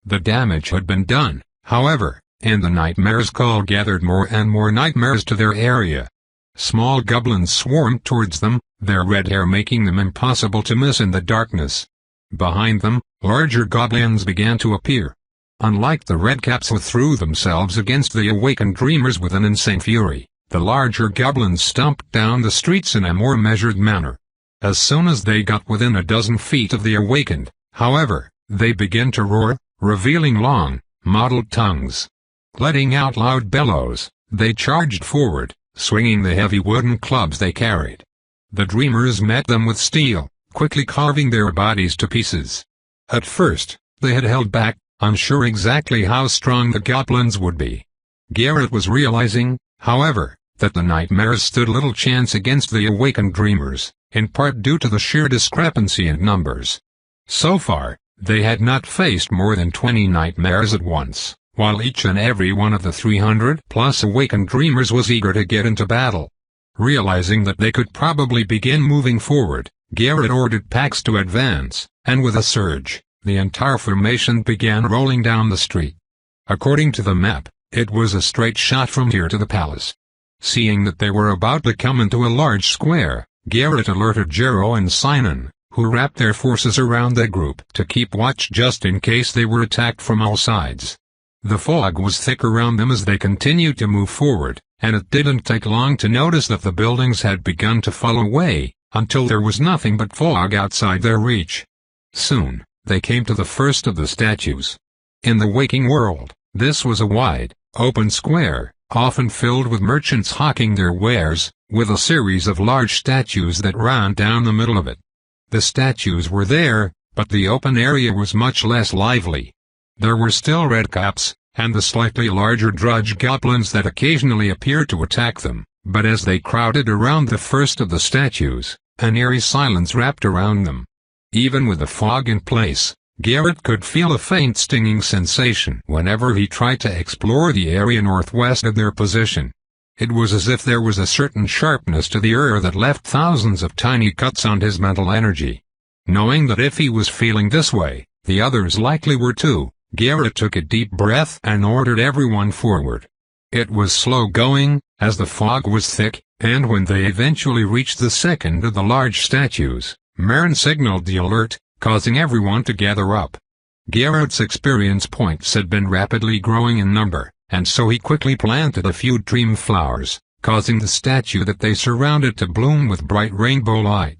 The damage had been done, however, and the nightmare's call gathered more and more nightmares to their area. Small goblins swarmed towards them, their red hair making them impossible to miss in the darkness. Behind them, larger goblins began to appear. Unlike the redcaps who threw themselves against the awakened dreamers with an insane fury, the larger goblins stomped down the streets in a more measured manner. As soon as they got within a dozen feet of the awakened, however, they began to roar, revealing long, mottled tongues. Letting out loud bellows, they charged forward, swinging the heavy wooden clubs they carried. The dreamers met them with steel, quickly carving their bodies to pieces. At first, they had held back, unsure exactly how strong the goblins would be. Garrett was realizing, however, that the nightmares stood little chance against the awakened dreamers, in part due to the sheer discrepancy in numbers. So far, they had not faced more than 20 nightmares at once, while each and every one of the 300-plus awakened dreamers was eager to get into battle. Realizing that they could probably begin moving forward, Garrett ordered Pax to advance, and with a surge, the entire formation began rolling down the street. According to the map, it was a straight shot from here to the palace. Seeing that they were about to come into a large square, Garrett alerted Jero and Sinon, who wrapped their forces around the group to keep watch just in case they were attacked from all sides. The fog was thick around them as they continued to move forward, and it didn't take long to notice that the buildings had begun to fall away, until there was nothing but fog outside their reach. Soon, they came to the first of the statues. In the waking world, this was a wide, open square, often filled with merchants hawking their wares, with a series of large statues that ran down the middle of it. The statues were there, but the open area was much less lively. There were still redcaps, and the slightly larger drudge goblins that occasionally appeared to attack them, but as they crowded around the first of the statues, an eerie silence wrapped around them. Even with the fog in place, Garrett could feel a faint stinging sensation whenever he tried to explore the area northwest of their position. It was as if there was a certain sharpness to the air that left thousands of tiny cuts on his mental energy. Knowing that if he was feeling this way, the others likely were too, Garrett took a deep breath and ordered everyone forward. It was slow going, as the fog was thick, and when they eventually reached the second of the large statues, Marin signaled the alert, causing everyone to gather up. Garrett's experience points had been rapidly growing in number, and so he quickly planted a few dream flowers, causing the statue that they surrounded to bloom with bright rainbow light.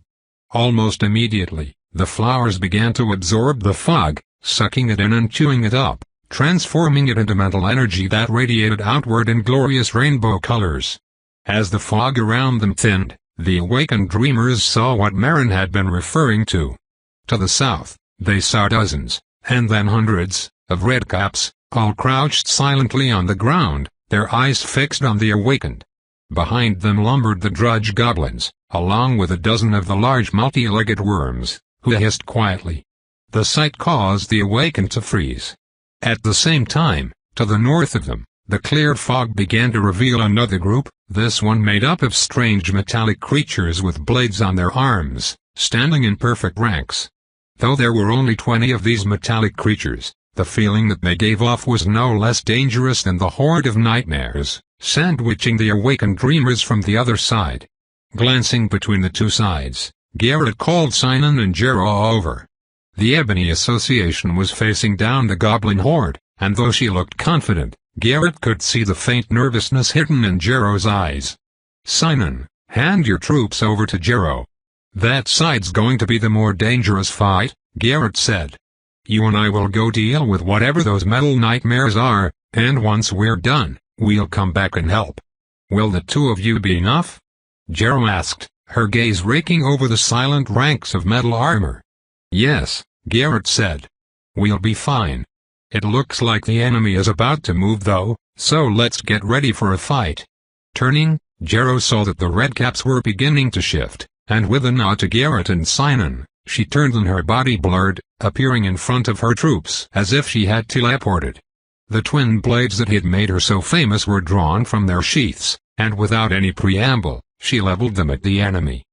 Almost immediately, the flowers began to absorb the fog, sucking it in and chewing it up, transforming it into mental energy that radiated outward in glorious rainbow colors. As the fog around them thinned, the awakened dreamers saw what Marin had been referring to. To the south, they saw dozens, and then hundreds, of redcaps, all crouched silently on the ground, their eyes fixed on the awakened. Behind them lumbered the drudge goblins, along with a dozen of the large multi-legged worms, who hissed quietly. The sight caused the awakened to freeze. At the same time, to the north of them, the cleared fog began to reveal another group, this one made up of strange metallic creatures with blades on their arms, standing in perfect ranks. Though there were only 20 of these metallic creatures, the feeling that they gave off was no less dangerous than the horde of nightmares, sandwiching the awakened dreamers from the other side. Glancing between the two sides, Garrett called Sinon and Jero over. The Ebony Association was facing down the goblin horde, and though she looked confident, Garrett could see the faint nervousness hidden in Jero's eyes. Sinon, hand your troops over to Jero. That side's going to be the more dangerous fight, Garrett said. You and I will go deal with whatever those metal nightmares are, and once we're done, we'll come back and help. Will the two of you be enough? Jero asked, her gaze raking over the silent ranks of metal armor. Yes, Garrett said. We'll be fine. It looks like the enemy is about to move though, so let's get ready for a fight. Turning, Jero saw that the redcaps were beginning to shift, and with a nod to Garrett and Sinon, she turned and her body blurred, appearing in front of her troops as if she had teleported. The twin blades that had made her so famous were drawn from their sheaths, and without any preamble, she leveled them at the enemy.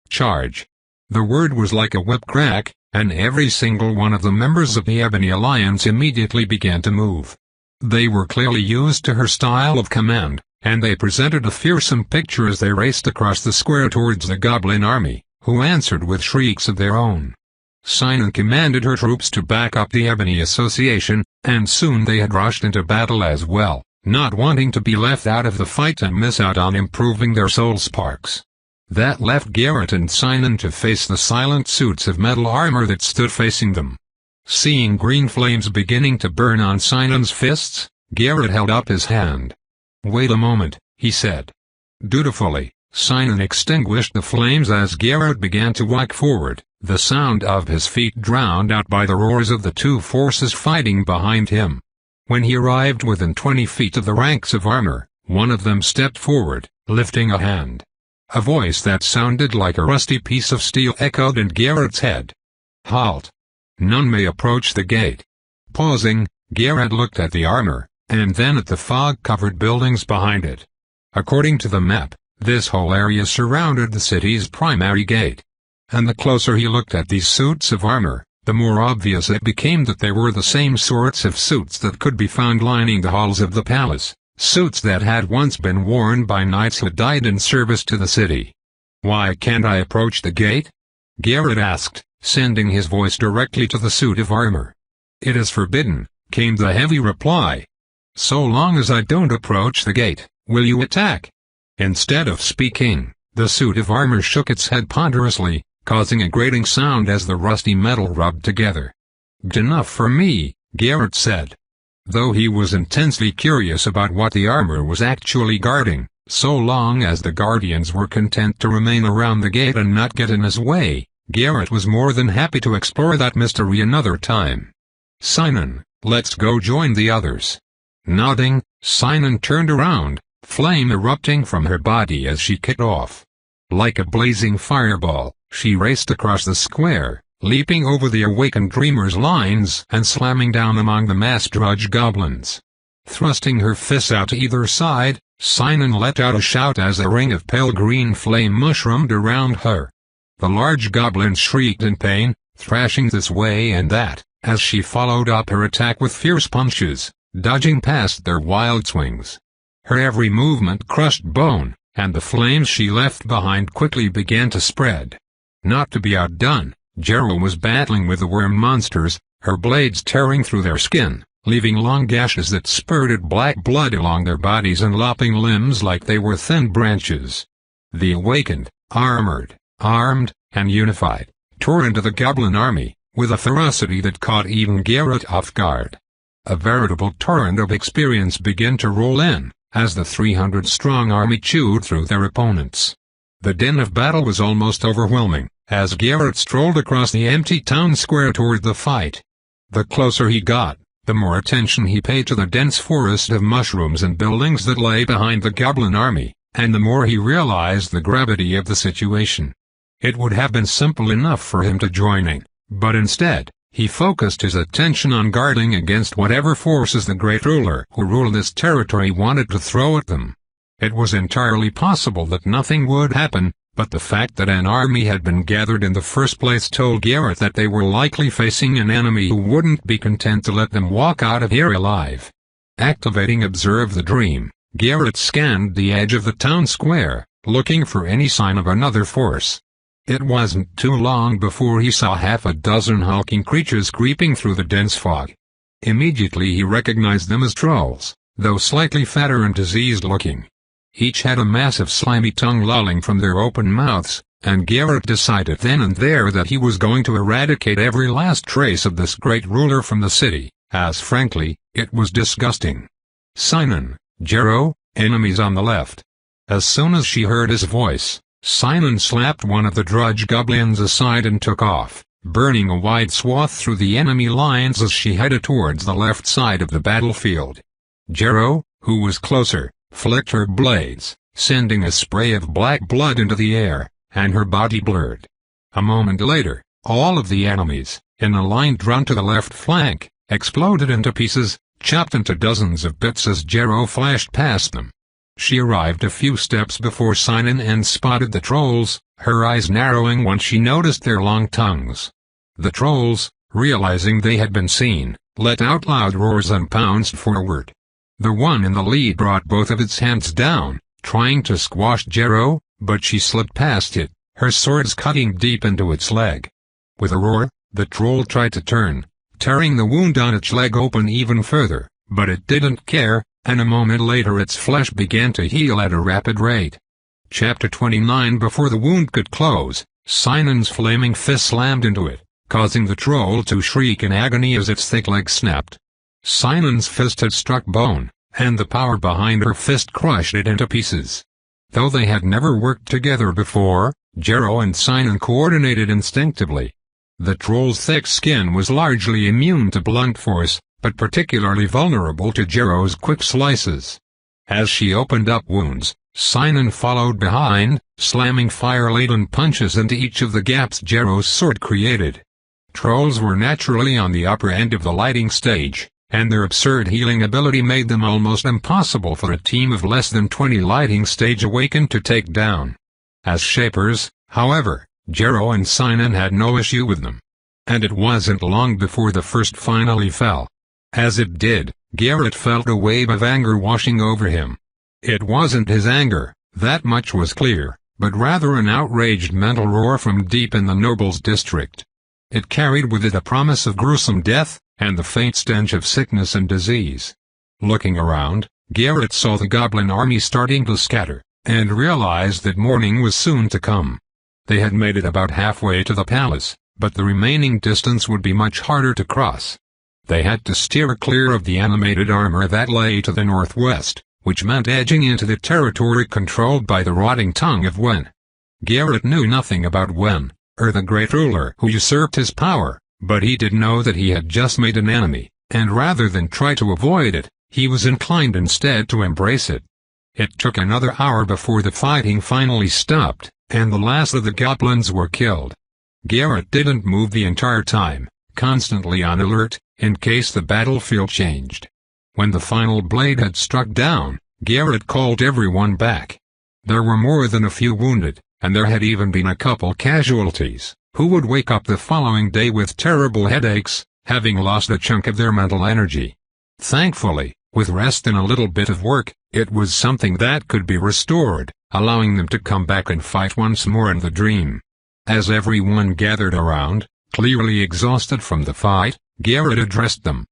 Charge! The word was like a whip crack, and every single one of the members of the Ebony Alliance immediately began to move. They were clearly used to her style of command, and they presented a fearsome picture as they raced across the square towards the goblin army, who answered with shrieks of their own. Sinon commanded her troops to back up the Ebony Association, and soon they had rushed into battle as well, not wanting to be left out of the fight and miss out on improving their soul sparks. That left Garrett and Sinon to face the silent suits of metal armor that stood facing them. Seeing green flames beginning to burn on Sinon's fists, Garrett held up his hand. Wait a moment, he said. Dutifully, Sinon extinguished the flames as Garrett began to walk forward, the sound of his feet drowned out by the roars of the two forces fighting behind him. When he arrived within 20 feet of the ranks of armor, one of them stepped forward, lifting a hand. A voice that sounded like a rusty piece of steel echoed in Garrett's head. Halt! None may approach the gate. Pausing, Garrett looked at the armor, and then at the fog-covered buildings behind it. According to the map, this whole area surrounded the city's primary gate. And the closer he looked at these suits of armor, the more obvious it became that they were the same sorts of suits that could be found lining the halls of the palace, suits that had once been worn by knights who died in service to the city. "Why can't I approach the gate?" Garrett asked, sending his voice directly to the suit of armor. "It is forbidden," came the heavy reply. "So long as I don't approach the gate, will you attack?" Instead of speaking, the suit of armor shook its head ponderously, causing a grating sound as the rusty metal rubbed together. "Good enough for me," Garrett said. Though he was intensely curious about what the armor was actually guarding, so long as the guardians were content to remain around the gate and not get in his way, Garrett was more than happy to explore that mystery another time. "Sinon, let's go join the others." Nodding, Sinon turned around, flame erupting from her body as she kicked off. Like a blazing fireball, she raced across the square, leaping over the awakened dreamers' lines and slamming down among the masked drudge goblins. Thrusting her fists out to either side, Sinon let out a shout as a ring of pale green flame mushroomed around her. The large goblins shrieked in pain, thrashing this way and that, as she followed up her attack with fierce punches, dodging past their wild swings. Her every movement crushed bone, and the flames she left behind quickly began to spread. Not to be outdone, Jero was battling with the worm monsters, her blades tearing through their skin, leaving long gashes that spurted black blood along their bodies and lopping limbs like they were thin branches. The awakened, armored, armed, and unified, tore into the goblin army, with a ferocity that caught even Garrett off guard. A veritable torrent of experience began to roll in, as the 300-strong army chewed through their opponents. The din of battle was almost overwhelming, as Garrett strolled across the empty town square toward the fight. The closer he got, the more attention he paid to the dense forest of mushrooms and buildings that lay behind the goblin army, and the more he realized the gravity of the situation. It would have been simple enough for him to join in, but instead, he focused his attention on guarding against whatever forces the great ruler who ruled this territory wanted to throw at them. It was entirely possible that nothing would happen, but the fact that an army had been gathered in the first place told Garrett that they were likely facing an enemy who wouldn't be content to let them walk out of here alive. Activating Observe the Dream, Garrett scanned the edge of the town square, looking for any sign of another force. It wasn't too long before he saw half a dozen hulking creatures creeping through the dense fog. Immediately he recognized them as trolls, though slightly fatter and diseased-looking. Each had a massive slimy tongue lolling from their open mouths, and Garrett decided then and there that he was going to eradicate every last trace of this great ruler from the city, as frankly, it was disgusting. "Sinon, Jero, enemies on the left." As soon as she heard his voice, Sinon slapped one of the drudge goblins aside and took off, burning a wide swath through the enemy lines as she headed towards the left side of the battlefield. Jero, who was closer, flicked her blades, sending a spray of black blood into the air, and her body blurred. A moment later, all of the enemies, in a line drawn to the left flank, exploded into pieces, chopped into dozens of bits as Jero flashed past them. She arrived a few steps before Sinon and spotted the trolls, her eyes narrowing once she noticed their long tongues. The trolls, realizing they had been seen, let out loud roars and pounced forward. The one in the lead brought both of its hands down, trying to squash Jero, but she slipped past it, her swords cutting deep into its leg. With a roar, the troll tried to turn, tearing the wound on its leg open even further, but it didn't care, and a moment later its flesh began to heal at a rapid rate. Chapter 29. Before the wound could close, Sinon's flaming fist slammed into it, causing the troll to shriek in agony as its thick leg snapped. Sinon's fist had struck bone, and the power behind her fist crushed it into pieces. Though they had never worked together before, Jero and Sinon coordinated instinctively. The troll's thick skin was largely immune to blunt force, but particularly vulnerable to Jero's quick slices. As she opened up wounds, Sinon followed behind, slamming fire-laden punches into each of the gaps Jero's sword created. Trolls were naturally on the upper end of the lighting stage, and their absurd healing ability made them almost impossible for a team of less than 20 lighting stage awakened to take down. As shapers, however, Jero and Sinon had no issue with them. And it wasn't long before the first finally fell. As it did, Garrett felt a wave of anger washing over him. It wasn't his anger, that much was clear, but rather an outraged mental roar from deep in the nobles' district. It carried with it a promise of gruesome death, and the faint stench of sickness and disease. Looking around, Garrett saw the goblin army starting to scatter, and realized that morning was soon to come. They had made it about halfway to the palace, but the remaining distance would be much harder to cross. They had to steer clear of the animated armor that lay to the northwest, which meant edging into the territory controlled by the rotting tongue of Wen. Garrett knew nothing about Wen, or the great ruler who usurped his power, but he did know that he had just made an enemy, and rather than try to avoid it, he was inclined instead to embrace it. It took another hour before the fighting finally stopped, and the last of the goblins were killed. Garrett didn't move the entire time, constantly on alert, in case the battlefield changed. When the final blade had struck down, Garrett called everyone back. There were more than a few wounded, and there had even been a couple casualties, who would wake up the following day with terrible headaches, having lost a chunk of their mental energy. Thankfully, with rest and a little bit of work, it was something that could be restored, allowing them to come back and fight once more in the dream. As everyone gathered around, clearly exhausted from the fight, Garrett addressed them.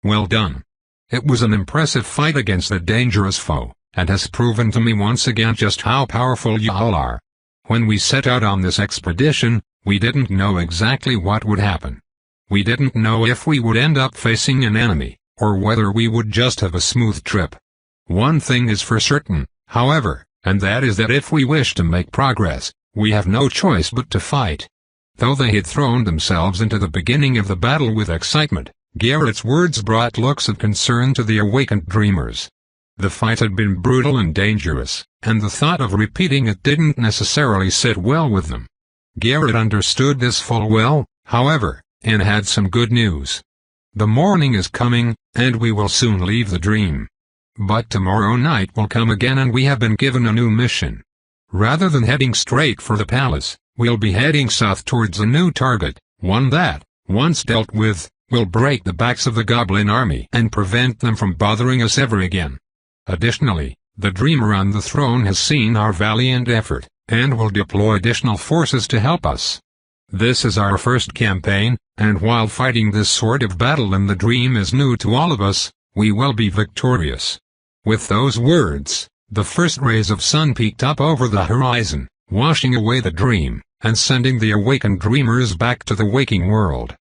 "Well done. It was an impressive fight against a dangerous foe, and has proven to me once again just how powerful you all are. When we set out on this expedition, we didn't know exactly what would happen. We didn't know if we would end up facing an enemy, or whether we would just have a smooth trip. One thing is for certain, however, and that is that if we wish to make progress, we have no choice but to fight." Though they had thrown themselves into the beginning of the battle with excitement, Garrett's words brought looks of concern to the awakened dreamers. The fight had been brutal and dangerous, and the thought of repeating it didn't necessarily sit well with them. Garrett understood this full well, however, and had some good news. "The morning is coming, and we will soon leave the dream. But tomorrow night will come again and we have been given a new mission. Rather than heading straight for the palace, we'll be heading south towards a new target, one that, once dealt with, will break the backs of the goblin army and prevent them from bothering us ever again. Additionally, the Dreamer on the throne has seen our valiant effort, and will deploy additional forces to help us. This is our first campaign, and while fighting this sort of battle in the dream is new to all of us, we will be victorious." With those words, the first rays of sun peeked up over the horizon, washing away the dream, and sending the awakened dreamers back to the waking world.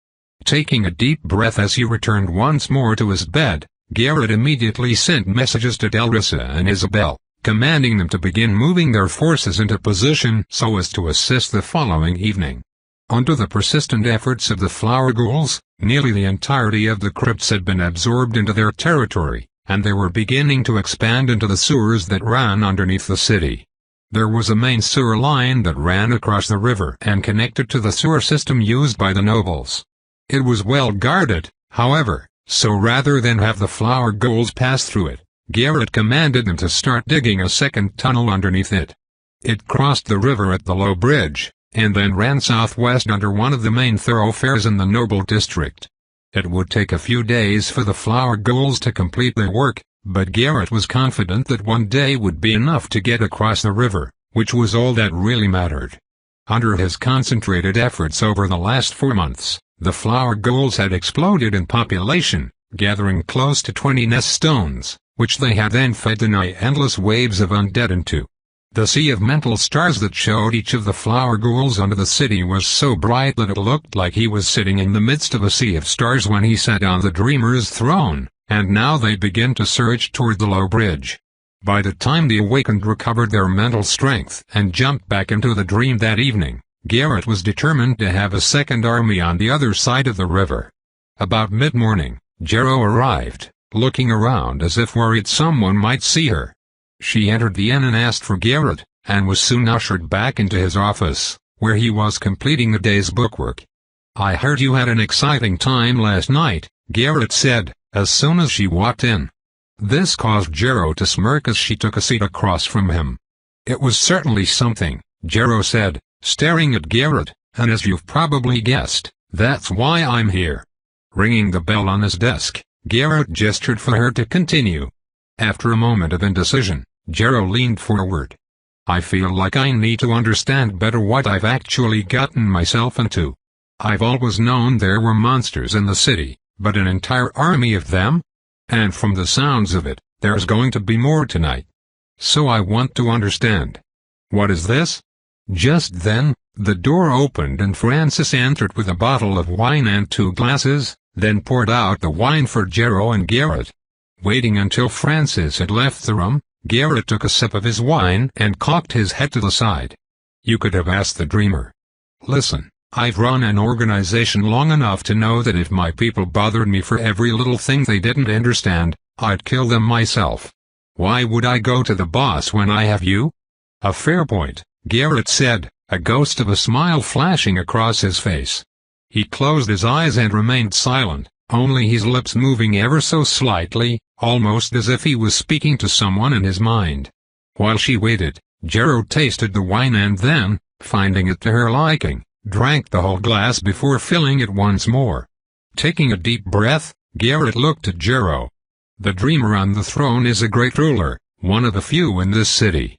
Taking a deep breath as he returned once more to his bed, Garrett immediately sent messages to Delrissa and Isabel, commanding them to begin moving their forces into position so as to assist the following evening. Under the persistent efforts of the flower ghouls, nearly the entirety of the crypts had been absorbed into their territory, and they were beginning to expand into the sewers that ran underneath the city. There was a main sewer line that ran across the river and connected to the sewer system used by the nobles. It was well guarded, however, so rather than have the flower ghouls pass through it, Garrett commanded them to start digging a second tunnel underneath it. It crossed the river at the low bridge, and then ran southwest under one of the main thoroughfares in the noble district. It would take a few days for the flower ghouls to complete their work, but Garrett was confident that one day would be enough to get across the river, which was all that really mattered. Under his concentrated efforts over the last 4 months, the flower ghouls had exploded in population, gathering close to 20 nest stones, which they had then fed the nigh endless waves of undead into. The sea of mental stars that showed each of the flower ghouls under the city was so bright that it looked like he was sitting in the midst of a sea of stars when he sat on the Dreamer's throne, and now they began to surge toward the low bridge. By the time the awakened recovered their mental strength and jumped back into the dream that evening, Garrett was determined to have a second army on the other side of the river. About mid-morning, Jero arrived, looking around as if worried someone might see her. She entered the inn and asked for Garrett, and was soon ushered back into his office, where he was completing the day's bookwork. "I heard you had an exciting time last night," Garrett said, as soon as she walked in. This caused Jero to smirk as she took a seat across from him. "It was certainly something," Jero said, staring at Garrett, "and as you've probably guessed, that's why I'm here." Ringing the bell on his desk, Garrett gestured for her to continue. After a moment of indecision, Jero leaned forward. I feel like I need to understand better what I've actually gotten myself into. I've always known there were monsters in the city, but an entire army of them? And from the sounds of it, there's going to be more tonight. So I want to understand. What is this? Just then, the door opened and Francis entered with a bottle of wine and 2 glasses, then poured out the wine for Jero and Garrett. Waiting until Francis had left the room, Garrett took a sip of his wine and cocked his head to the side. You could have asked the dreamer. Listen, I've run an organization long enough to know that if my people bothered me for every little thing they didn't understand, I'd kill them myself. Why would I go to the boss when I have you? A fair point, Garrett said, a ghost of a smile flashing across his face. He closed his eyes and remained silent, only his lips moving ever so slightly, almost as if he was speaking to someone in his mind. While she waited, Jero tasted the wine and then, finding it to her liking, drank the whole glass before filling it once more. Taking a deep breath, Garrett looked at Jero. The dreamer on the throne is a great ruler, one of the few in this city.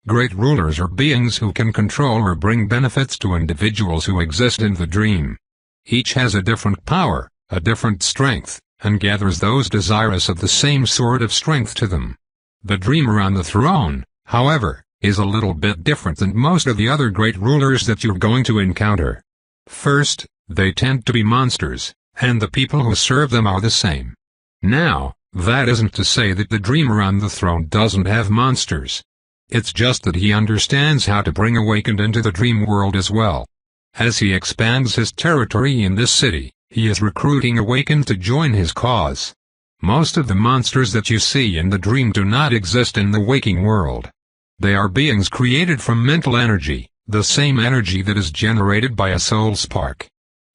Great rulers are beings who can control or bring benefits to individuals who exist in the dream. Each has a different power, a different strength, and gathers those desirous of the same sort of strength to them. The dreamer on the throne, however, is a little bit different than most of the other great rulers that you're going to encounter. First, they tend to be monsters, and the people who serve them are the same. Now, that isn't to say that the dreamer on the throne doesn't have monsters. It's just that he understands how to bring awakened into the dream world as well. As he expands his territory in this city, he is recruiting awakened to join his cause. Most of the monsters that you see in the dream do not exist in the waking world. They are beings created from mental energy, the same energy that is generated by a soul spark.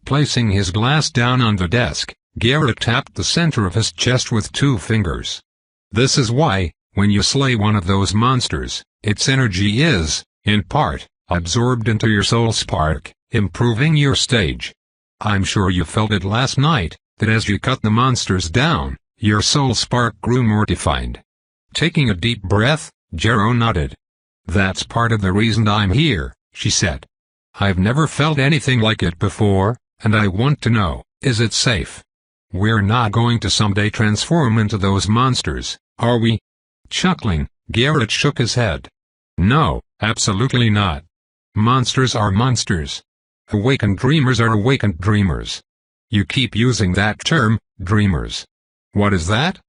Placing his glass down on the desk, Garrett tapped the center of his chest with 2 fingers. This is why, when you slay one of those monsters, its energy is, in part, absorbed into your soul spark, improving your stage. I'm sure you felt it last night, that as you cut the monsters down, your soul spark grew more defined. Taking a deep breath, Jero nodded. That's part of the reason I'm here, she said. I've never felt anything like it before, and I want to know, is it safe? We're not going to someday transform into those monsters, are we? Chuckling, Garrett shook his head. No, absolutely not. Monsters are monsters. Awakened dreamers are awakened dreamers. You keep using that term, dreamers. What is that?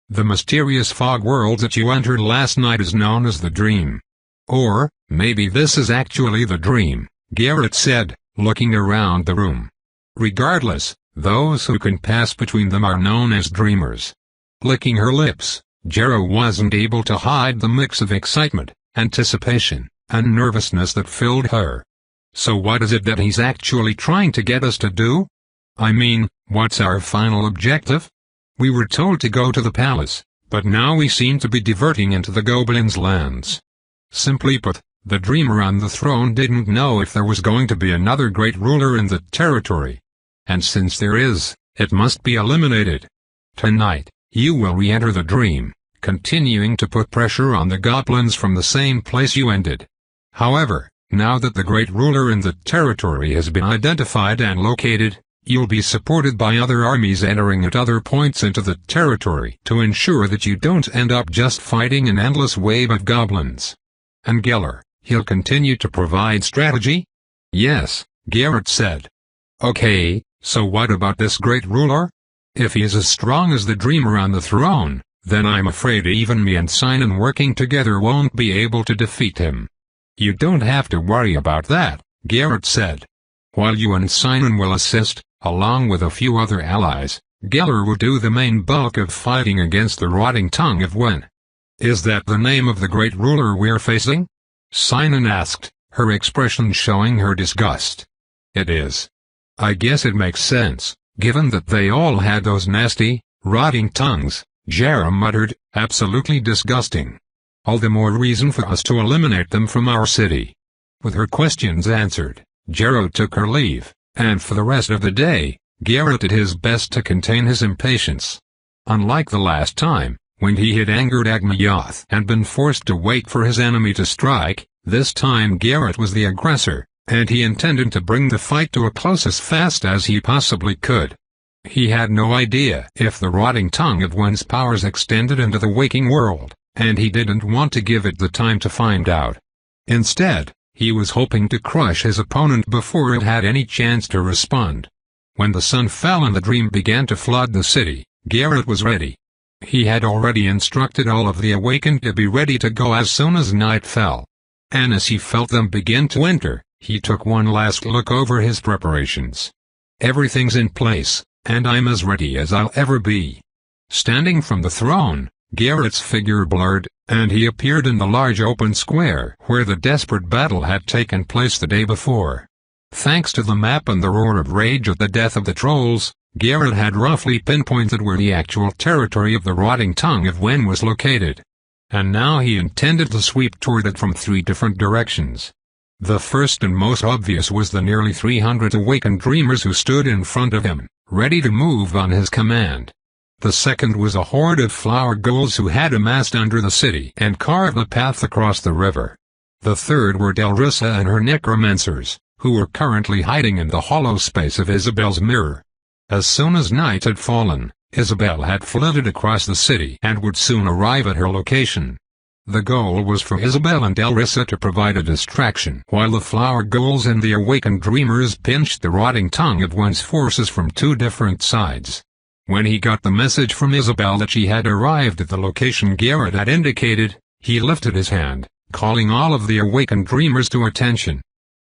The mysterious fog world that you entered last night is known as the dream. Or, maybe this is actually the dream, Garrett said, looking around the room. Regardless, those who can pass between them are known as dreamers. Licking her lips, Jero wasn't able to hide the mix of excitement, anticipation, and nervousness that filled her. So what is it that he's actually trying to get us to do? I mean, what's our final objective? We were told to go to the palace, but now we seem to be diverting into the goblins' lands. Simply put, the dreamer on the throne didn't know if there was going to be another great ruler in the territory. And since there is, it must be eliminated. Tonight, you will re-enter the dream, continuing to put pressure on the goblins from the same place you ended. However, now that the great ruler in the territory has been identified and located, you'll be supported by other armies entering at other points into the territory to ensure that you don't end up just fighting an endless wave of goblins. And Geller, he'll continue to provide strategy? Yes, Garrett said. Okay, so what about this great ruler? If he is as strong as the dreamer on the throne, then I'm afraid even me and Sinan working together won't be able to defeat him. You don't have to worry about that, Garrett said. While you and Sinan will assist, along with a few other allies, Geller will do the main bulk of fighting against the rotting tongue of Wen. Is that the name of the great ruler we're facing? Sinan asked, her expression showing her disgust. It is. I guess it makes sense, given that they all had those nasty, rotting tongues, Jero muttered, absolutely disgusting. All the more reason for us to eliminate them from our city. With her questions answered, Jero took her leave, and for the rest of the day, Garrett did his best to contain his impatience. Unlike the last time, when he had angered Agmayoth and been forced to wait for his enemy to strike, this time Garrett was the aggressor, and he intended to bring the fight to a close as fast as he possibly could. He had no idea if the rotting tongue of Wen's powers extended into the waking world, and he didn't want to give it the time to find out. Instead, he was hoping to crush his opponent before it had any chance to respond. When the sun fell and the dream began to flood the city, Garrett was ready. He had already instructed all of the awakened to be ready to go as soon as night fell. And as he felt them begin to enter, he took one last look over his preparations. Everything's in place, and I'm as ready as I'll ever be. Standing from the throne, Garrett's figure blurred, and he appeared in the large open square where the desperate battle had taken place the day before. Thanks to the map and the roar of rage at the death of the trolls, Garrett had roughly pinpointed where the actual territory of the rotting tongue of Wen was located. And now he intended to sweep toward it from 3 different directions. The first and most obvious was the nearly 300 awakened dreamers who stood in front of him, ready to move on his command. The second was a horde of flower ghouls who had amassed under the city and carved a path across the river. The third were Delrissa and her necromancers, who were currently hiding in the hollow space of Isabel's mirror. As soon as night had fallen, Isabel had flitted across the city and would soon arrive at her location. The goal was for Isabel and Delrissa to provide a distraction while the flower ghouls and the awakened dreamers pinched the rotting tongue of Wen's forces from 2 different sides. When he got the message from Isabel that she had arrived at the location Garrett had indicated, he lifted his hand, calling all of the awakened dreamers to attention.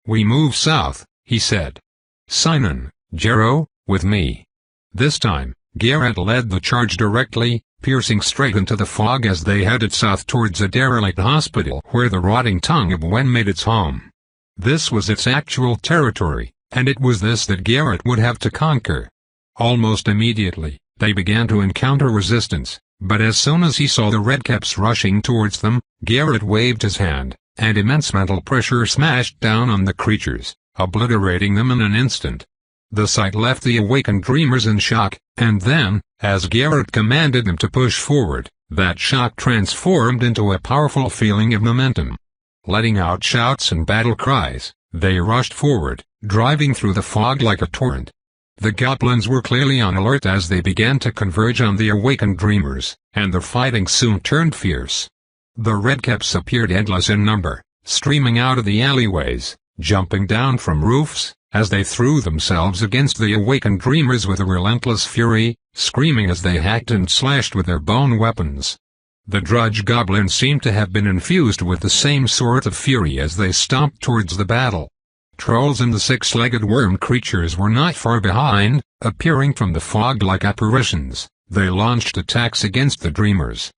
"We move south," he said. "Sinan, Jero, with me." This time, Garrett led the charge directly, piercing straight into the fog as they headed south towards a derelict hospital where the rotting tongue of Wen made its home. This was its actual territory, and it was this that Garrett would have to conquer. Almost immediately, they began to encounter resistance, but as soon as he saw the redcaps rushing towards them, Garrett waved his hand, and immense mental pressure smashed down on the creatures, obliterating them in an instant. The sight left the awakened dreamers in shock, and then, as Garrett commanded them to push forward, that shock transformed into a powerful feeling of momentum. Letting out shouts and battle cries, they rushed forward, driving through the fog like a torrent. The goblins were clearly on alert as they began to converge on the awakened dreamers, and the fighting soon turned fierce. The redcaps appeared endless in number, streaming out of the alleyways, jumping down from roofs, as they threw themselves against the awakened dreamers with a relentless fury, screaming as they hacked and slashed with their bone weapons. The drudge goblins seemed to have been infused with the same sort of fury as they stomped towards the battle. Trolls and the 6-legged worm creatures were not far behind, appearing from the fog like apparitions. They launched attacks against the dreamers.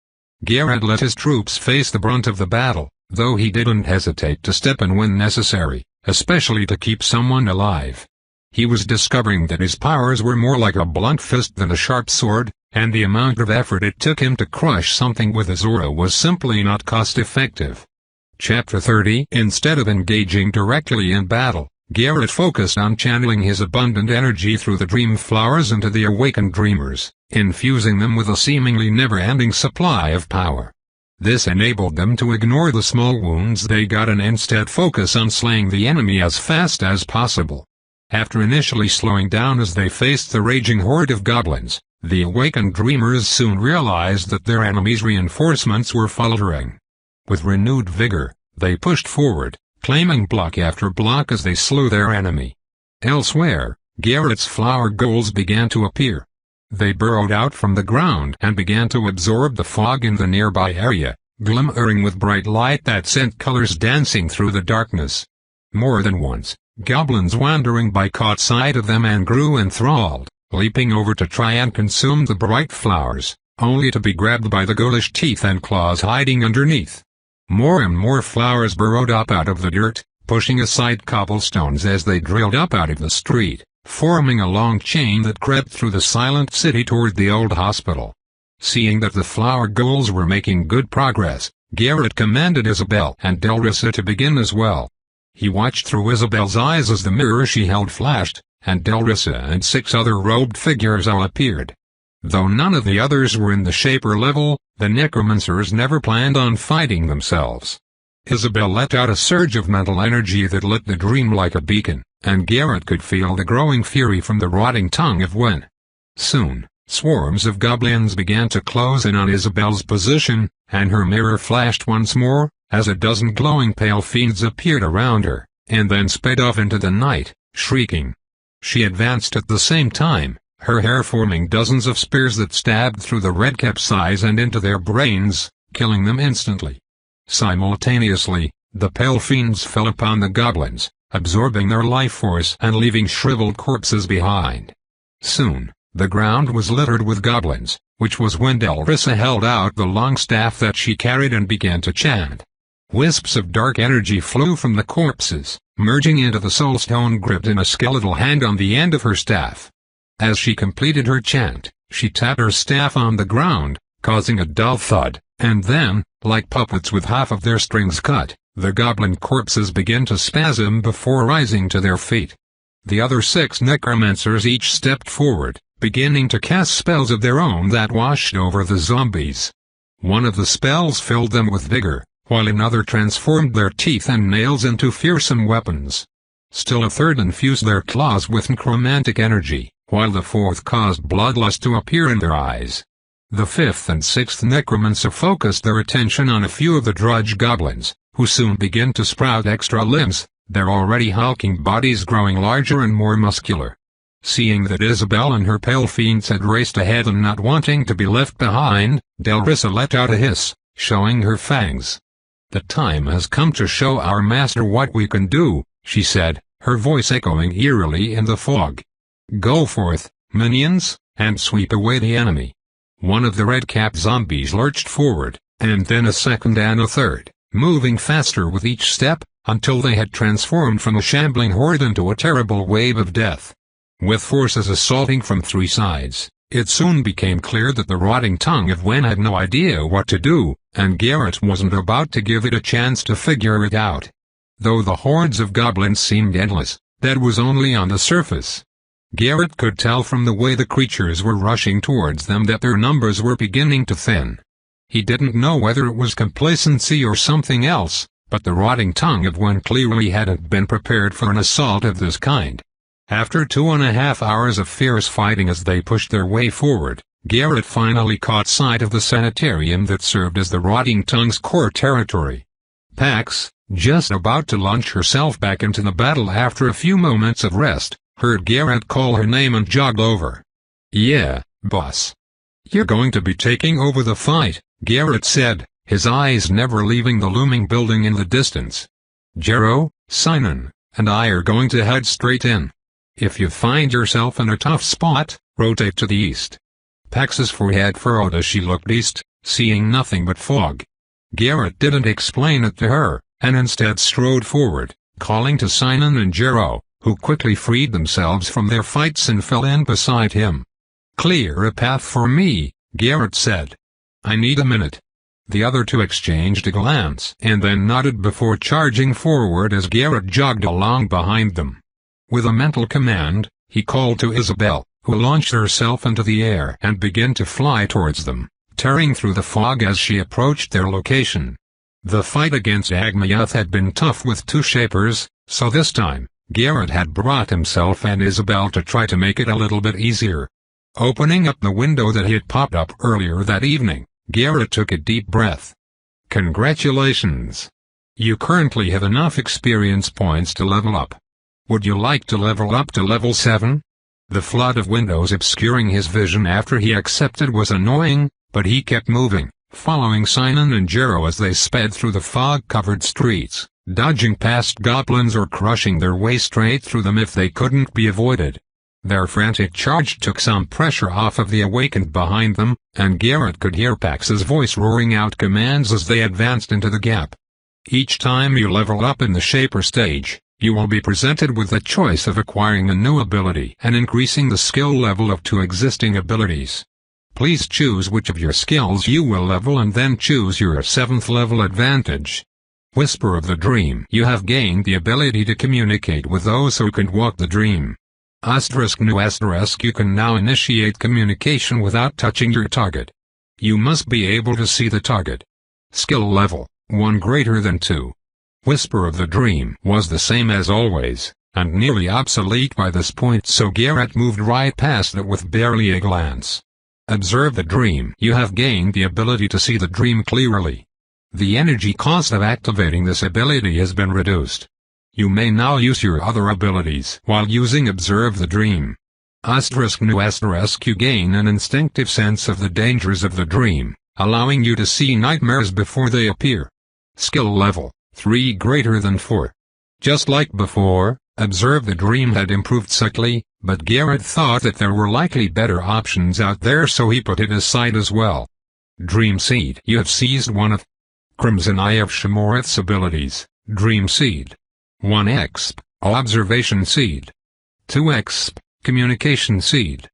Garrett let his troops face the brunt of the battle, though he didn't hesitate to step in when necessary, especially to keep someone alive. He was discovering that his powers were more like a blunt fist than a sharp sword, and the amount of effort it took him to crush something with his aura was simply not cost-effective. Chapter 30. Instead of engaging directly in battle, Garrett focused on channeling his abundant energy through the dream flowers into the awakened dreamers, infusing them with a seemingly never-ending supply of power. This enabled them to ignore the small wounds they got and instead focus on slaying the enemy as fast as possible. After initially slowing down as they faced the raging horde of goblins, the awakened dreamers soon realized that their enemy's reinforcements were faltering. With renewed vigor, they pushed forward, claiming block after block as they slew their enemy. Elsewhere, Garrett's flower ghouls began to appear. They burrowed out from the ground and began to absorb the fog in the nearby area, glimmering with bright light that sent colors dancing through the darkness. More than once, goblins wandering by caught sight of them and grew enthralled, leaping over to try and consume the bright flowers, only to be grabbed by the ghoulish teeth and claws hiding underneath. More and more flowers burrowed up out of the dirt, pushing aside cobblestones as they drilled up out of the street, forming a long chain that crept through the silent city toward the old hospital. Seeing that the flower ghouls were making good progress, Garrett commanded Isabel and Delrissa to begin as well. He watched through Isabel's eyes as the mirror she held flashed, and Delrissa and 6 other robed figures all appeared. Though none of the others were in the Shaper level, the necromancers never planned on fighting themselves. Isabel let out a surge of mental energy that lit the dream like a beacon, and Garrett could feel the growing fury from the rotting tongue of Wen. Soon, swarms of goblins began to close in on Isabel's position, and her mirror flashed once more, as a dozen glowing pale fiends appeared around her, and then sped off into the night, shrieking. She advanced at the same time, her hair forming dozens of spears that stabbed through the redcaps' eyes and into their brains, killing them instantly. Simultaneously, the pale fiends fell upon the goblins, absorbing their life force and leaving shriveled corpses behind. Soon, the ground was littered with goblins, which was when Delrissa held out the long staff that she carried and began to chant. Wisps of dark energy flew from the corpses, merging into the soulstone gripped in a skeletal hand on the end of her staff. As she completed her chant, she tapped her staff on the ground, causing a dull thud, and then, like puppets with half of their strings cut, the goblin corpses began to spasm before rising to their feet. The other 6 necromancers each stepped forward, beginning to cast spells of their own that washed over the zombies. One of the spells filled them with vigor, while another transformed their teeth and nails into fearsome weapons. Still a third infused their claws with necromantic energy, while the fourth caused bloodlust to appear in their eyes. The 5th and 6th necromancer focused their attention on a few of the drudge goblins, who soon began to sprout extra limbs, their already hulking bodies growing larger and more muscular. Seeing that Isabel and her pale fiends had raced ahead and not wanting to be left behind, Delrissa let out a hiss, showing her fangs. "The time has come to show our master what we can do," she said, her voice echoing eerily in the fog. "Go forth, minions, and sweep away the enemy." One of the red-capped zombies lurched forward, and then a second and a third, moving faster with each step, until they had transformed from a shambling horde into a terrible wave of death. With forces assaulting from 3 sides, it soon became clear that the rotting tongue of Wen had no idea what to do, and Garrett wasn't about to give it a chance to figure it out. Though the hordes of goblins seemed endless, that was only on the surface. Garrett could tell from the way the creatures were rushing towards them that their numbers were beginning to thin. He didn't know whether it was complacency or something else, but the rotting tongue of Wen clearly hadn't been prepared for an assault of this kind. After 2.5 hours of fierce fighting as they pushed their way forward, Garrett finally caught sight of the sanitarium that served as the rotting tongue's core territory. Pax, just about to launch herself back into the battle after a few moments of rest, heard Garrett call her name and jogged over. "Yeah, boss." "You're going to be taking over the fight," Garrett said, his eyes never leaving the looming building in the distance. "Jero, Sinan, and I are going to head straight in. If you find yourself in a tough spot, rotate to the east." Pax's forehead furrowed as she looked east, seeing nothing but fog. Garrett didn't explain it to her, and instead strode forward, calling to Sinan and Jero, who quickly freed themselves from their fights and fell in beside him. "Clear a path for me," Garrett said. "I need a minute." The other 2 exchanged a glance and then nodded before charging forward as Garrett jogged along behind them. With a mental command, he called to Isabel, who launched herself into the air and began to fly towards them, tearing through the fog as she approached their location. The fight against Agmayath had been tough with 2 Shapers, so this time, Garrett had brought himself and Isabel to try to make it a little bit easier. Opening up the window that had popped up earlier that evening, Garrett took a deep breath. "Congratulations. You currently have enough experience points to level up. Would you like to level up to level 7? The flood of windows obscuring his vision after he accepted was annoying, but he kept moving, following Sinan and Jero as they sped through the fog-covered streets, dodging past goblins or crushing their way straight through them if they couldn't be avoided. Their frantic charge took some pressure off of the awakened behind them, and Garrett could hear Pax's voice roaring out commands as they advanced into the gap. Each time you level up in the Shaper stage, you will be presented with the choice of acquiring a new ability and increasing the skill level of 2 existing abilities. Please choose which of your skills you will level and then choose your 7th level advantage. Whisper of the Dream. You have gained the ability to communicate with those who can walk the dream. ****, you can now initiate communication without touching your target. You must be able to see the target. Skill level, 1 greater than 2. Whisper of the Dream was the same as always, and nearly obsolete by this point, so Garrett moved right past it with barely a glance. Observe the Dream. You have gained the ability to see the Dream clearly. The energy cost of activating this ability has been reduced. You may now use your other abilities while using Observe the Dream. You gain an instinctive sense of the dangers of the Dream, allowing you to see nightmares before they appear. Skill level, 3 greater than 4. Just like before, Observe the Dream had improved subtly, but Garrett thought that there were likely better options out there, so he put it aside as well. Dream Seed. You have seized one of Crimson Eye of Shemorith's abilities, Dream Seed. 1 exp, Observation Seed. 2 exp, Communication Seed.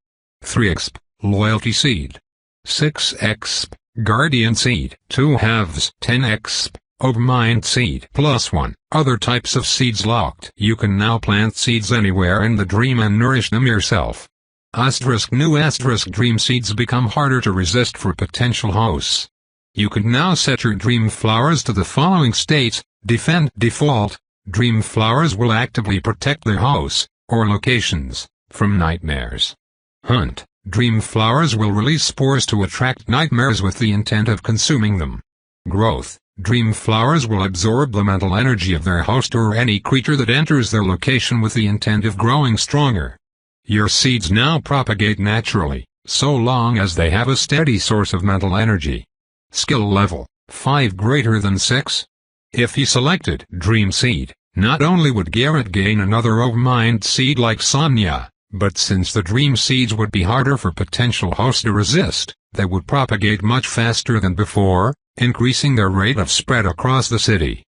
3 exp, Loyalty Seed. 6 exp, Guardian Seed. 2 halves, 10 exp, Overmind Seed. +1. Other types of seeds locked. You can now plant seeds anywhere in the dream and nourish them yourself. Dream seeds become harder to resist for potential hosts. You can now set your dream flowers to the following states: Defend. Default. Dream flowers will actively protect their hosts, or locations, from nightmares. Hunt. Dream flowers will release spores to attract nightmares with the intent of consuming them. Growth. Dream flowers will absorb the mental energy of their host or any creature that enters their location with the intent of growing stronger. Your seeds now propagate naturally, so long as they have a steady source of mental energy. Skill level, 5 greater than 6. If he selected Dream Seed, not only would Garrett gain another Overmind Seed like Sonya, but since the Dream Seeds would be harder for potential hosts to resist, they would propagate much faster than before, increasing their rate of spread across the city.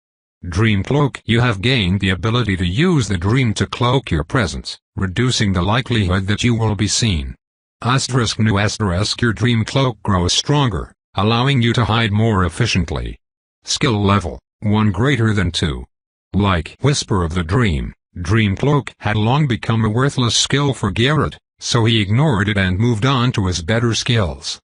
Dream Cloak. You have gained the ability to use the dream to cloak your presence, reducing the likelihood that you will be seen. Your dream cloak grows stronger, allowing you to hide more efficiently. Skill level, 1 greater than 2. Like Whisper of the Dream, Dream Cloak had long become a worthless skill for Garrett, so he ignored it and moved on to his better skills.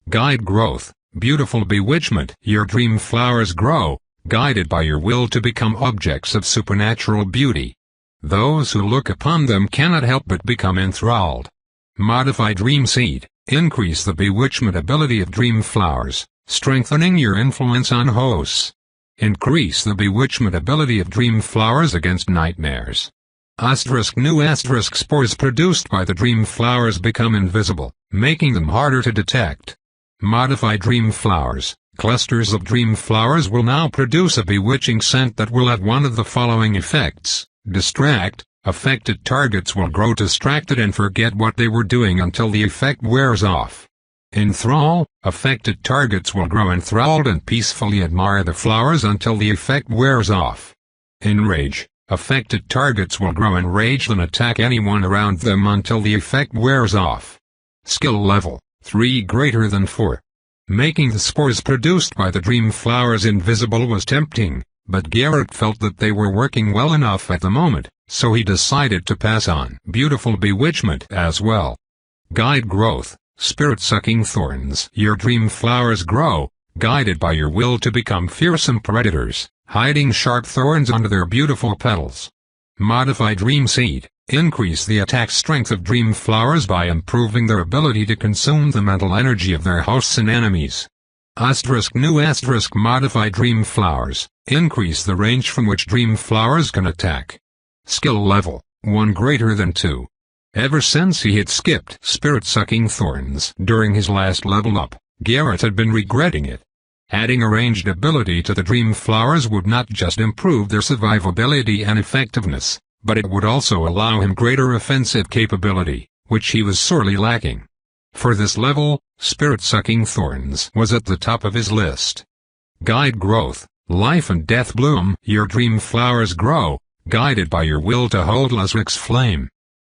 Guide growth. Beautiful bewitchment. Your dream flowers grow, guided by your will to become objects of supernatural beauty. Those who look upon them cannot help but become enthralled. Modify Dream Seed. Increase the bewitchment ability of dream flowers, strengthening your influence on hosts. Increase the bewitchment ability of dream flowers against nightmares. Spores produced by the dream flowers become invisible, making them harder to detect. Modify Dream Flowers. Clusters of dream flowers will now produce a bewitching scent that will have one of the following effects. Distract. Affected targets will grow distracted and forget what they were doing until the effect wears off. Enthrall. Affected targets will grow enthralled and peacefully admire the flowers until the effect wears off. Enrage. Affected targets will grow enraged and attack anyone around them until the effect wears off. Skill level, 3 greater than 4. Making the spores produced by the dream flowers invisible was tempting, but Garrett felt that they were working well enough at the moment, so he decided to pass on Beautiful Bewitchment as well. Guide growth. Spirit-sucking thorns. Your dream flowers grow, guided by your will to become fearsome predators, hiding sharp thorns under their beautiful petals. Modify Dream Seed. Increase the attack strength of dream flowers by improving their ability to consume the mental energy of their hosts and enemies. Modify Dream Flowers. Increase the range from which dream flowers can attack. Skill level, 1 greater than 2. Ever since he had skipped Spirit-sucking thorns during his last level up, Garrett had been regretting it. Adding a ranged ability to the dream flowers would not just improve their survivability and effectiveness, but it would also allow him greater offensive capability, which he was sorely lacking. For this level, Spirit-sucking thorns was at the top of his list. Guide growth. Life and death bloom. Your dream flowers grow, guided by your will to hold Lusric's flame.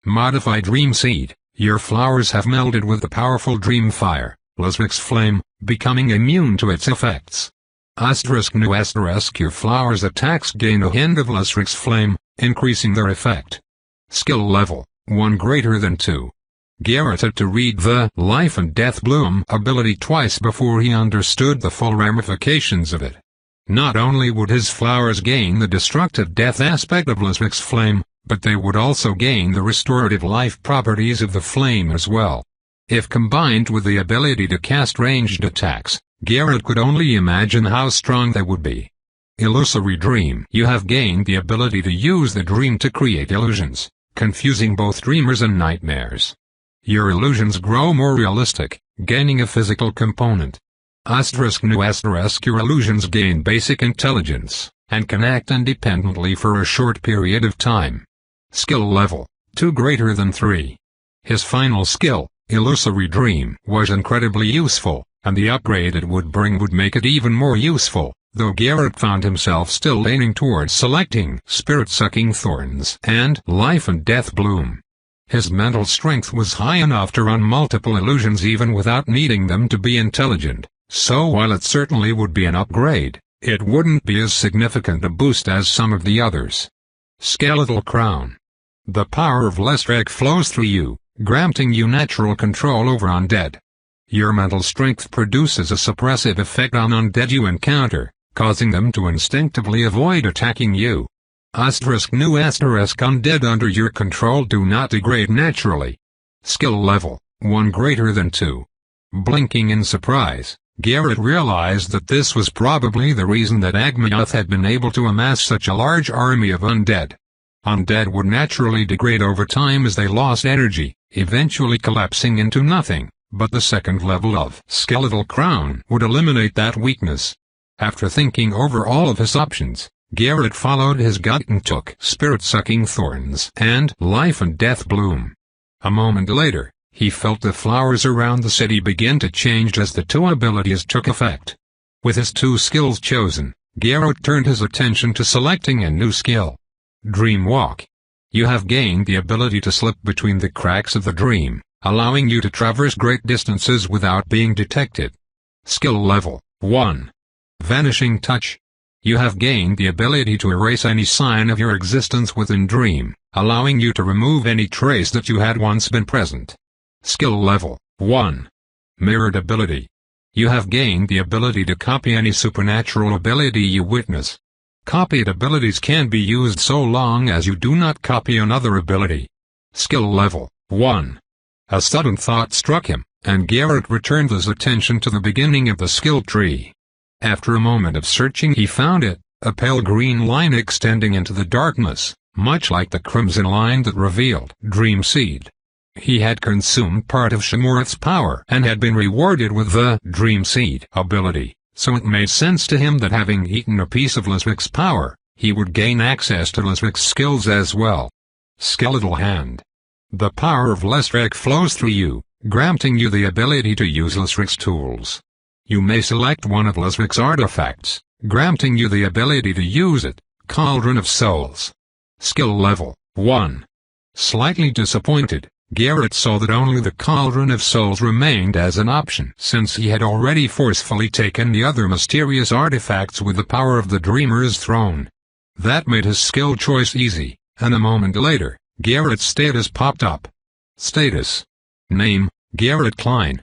Modify Dream Seed. Your flowers have melded with the powerful dream fire, Lusric's flame, becoming immune to its effects. Your flowers' attacks gain a hint of Lusric's flame, increasing their effect. Skill level, 1 greater than 2. Garrett had to read the Life and Death Bloom ability twice before he understood the full ramifications of it. Not only would his flowers gain the destructive death aspect of Lysric's flame, but they would also gain the restorative life properties of the flame as well. If combined with the ability to cast ranged attacks, Garrett could only imagine how strong they would be. Illusory Dream. You have gained the ability to use the dream to create illusions, confusing both dreamers and nightmares. Your illusions grow more realistic, gaining a physical component. Your illusions gain basic intelligence, and can act independently for a short period of time. Skill level, 2 greater than 3. His final skill, Illusory Dream, was incredibly useful, and the upgrade it would bring would make it even more useful, though Garrett found himself still leaning towards selecting Spirit-Sucking Thorns and Life and Death Bloom. His mental strength was high enough to run multiple illusions even without needing them to be intelligent, so while it certainly would be an upgrade, it wouldn't be as significant a boost as some of the others. Skeletal Crown. The power of Lysric flows through you, granting you natural control over undead. Your mental strength produces a suppressive effect on undead you encounter, causing them to instinctively avoid attacking you. Undead under your control do not degrade naturally. Skill level, 1 greater than 2. Blinking in surprise, Garrett realized that this was probably the reason that Agmaoth had been able to amass such a large army of undead. Undead would naturally degrade over time as they lost energy, eventually collapsing into nothing, but the second level of Skeletal Crown would eliminate that weakness. After thinking over all of his options, Garrett followed his gut and took Spirit-Sucking Thorns and Life and Death Bloom. A moment later, he felt the flowers around the city begin to change as the 2 abilities took effect. With his 2 skills chosen, Garrett turned his attention to selecting a new skill. Dream Walk. You have gained the ability to slip between the cracks of the dream, allowing you to traverse great distances without being detected. Skill level, 1. Vanishing Touch. You have gained the ability to erase any sign of your existence within Dream, allowing you to remove any trace that you had once been present. Skill level, 1. Mirrored Ability. You have gained the ability to copy any supernatural ability you witness. Copied abilities can be used so long as you do not copy another ability. Skill level, 1. A sudden thought struck him, and Garrett returned his attention to the beginning of the skill tree. After a moment of searching he found it, a pale green line extending into the darkness, much like the crimson line that revealed Dream Seed. He had consumed part of Shemoreth's power and had been rewarded with the Dream Seed ability, so it made sense to him that having eaten a piece of Lysric's power, he would gain access to Lysric's skills as well. Skeletal Hand. The power of Lysric flows through you, granting you the ability to use Lysric's tools. You may select one of Lysric's artifacts, granting you the ability to use it. Cauldron of Souls. Skill level, 1. Slightly disappointed, Garrett saw that only the Cauldron of Souls remained as an option since he had already forcefully taken the other mysterious artifacts with the power of the Dreamer's Throne. That made his skill choice easy, and a moment later, Garrett's status popped up. Status. Name, Garrett Klein.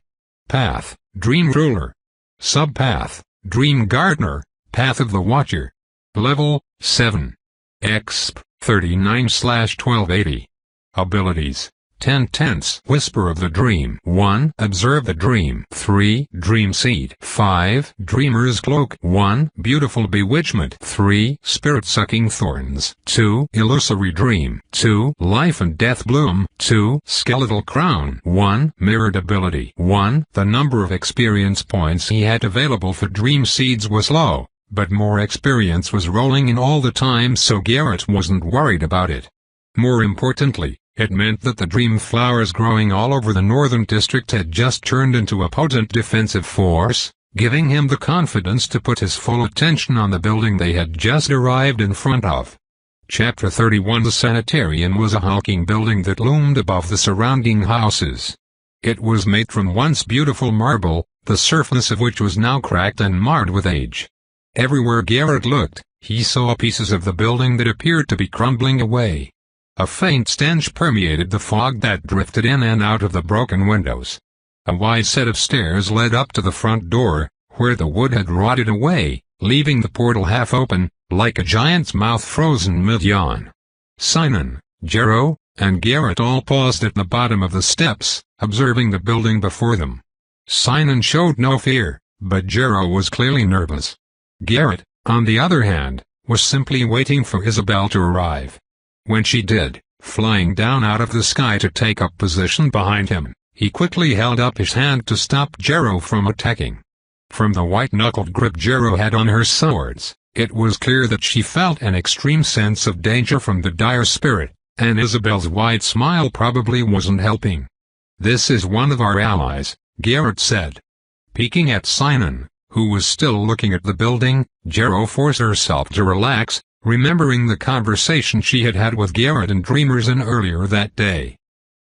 Path, Dream Ruler. Subpath, Dream Gardener, Path of the Watcher. Level, 7. Exp, 39/1280. Abilities. 10/10 Whisper of the Dream. 1. Observe the Dream. 3. Dream Seed. 5. Dreamer's Cloak. 1. Beautiful Bewitchment. 3. Spirit-Sucking Thorns. 2. Illusory Dream. 2. Life and Death Bloom. 2. Skeletal Crown. 1. Mirrored Ability. 1. The number of experience points he had available for Dream Seeds was low, but more experience was rolling in all the time, so Garrett wasn't worried about it. More importantly, it meant that the dream flowers growing all over the northern district had just turned into a potent defensive force, giving him the confidence to put his full attention on the building they had just arrived in front of. Chapter 31. The sanitarium was a hulking building that loomed above the surrounding houses. It was made from once beautiful marble, the surface of which was now cracked and marred with age. Everywhere Garrett looked, he saw pieces of the building that appeared to be crumbling away. A faint stench permeated the fog that drifted in and out of the broken windows. A wide set of stairs led up to the front door, where the wood had rotted away, leaving the portal half open, like a giant's mouth frozen mid-yawn. Sinon, Jero, and Garrett all paused at the bottom of the steps, observing the building before them. Sinon showed no fear, but Jero was clearly nervous. Garrett, on the other hand, was simply waiting for Isabel to arrive. When she did, flying down out of the sky to take up position behind him, he quickly held up his hand to stop Jero from attacking. From the white-knuckled grip Jero had on her swords, it was clear that she felt an extreme sense of danger from the dire spirit, and Isabel's wide smile probably wasn't helping. "This is one of our allies," Garrett said. Peeking at Sinon, who was still looking at the building, Jero forced herself to relax, remembering the conversation she had had with Garrett and Dreamerson earlier that day.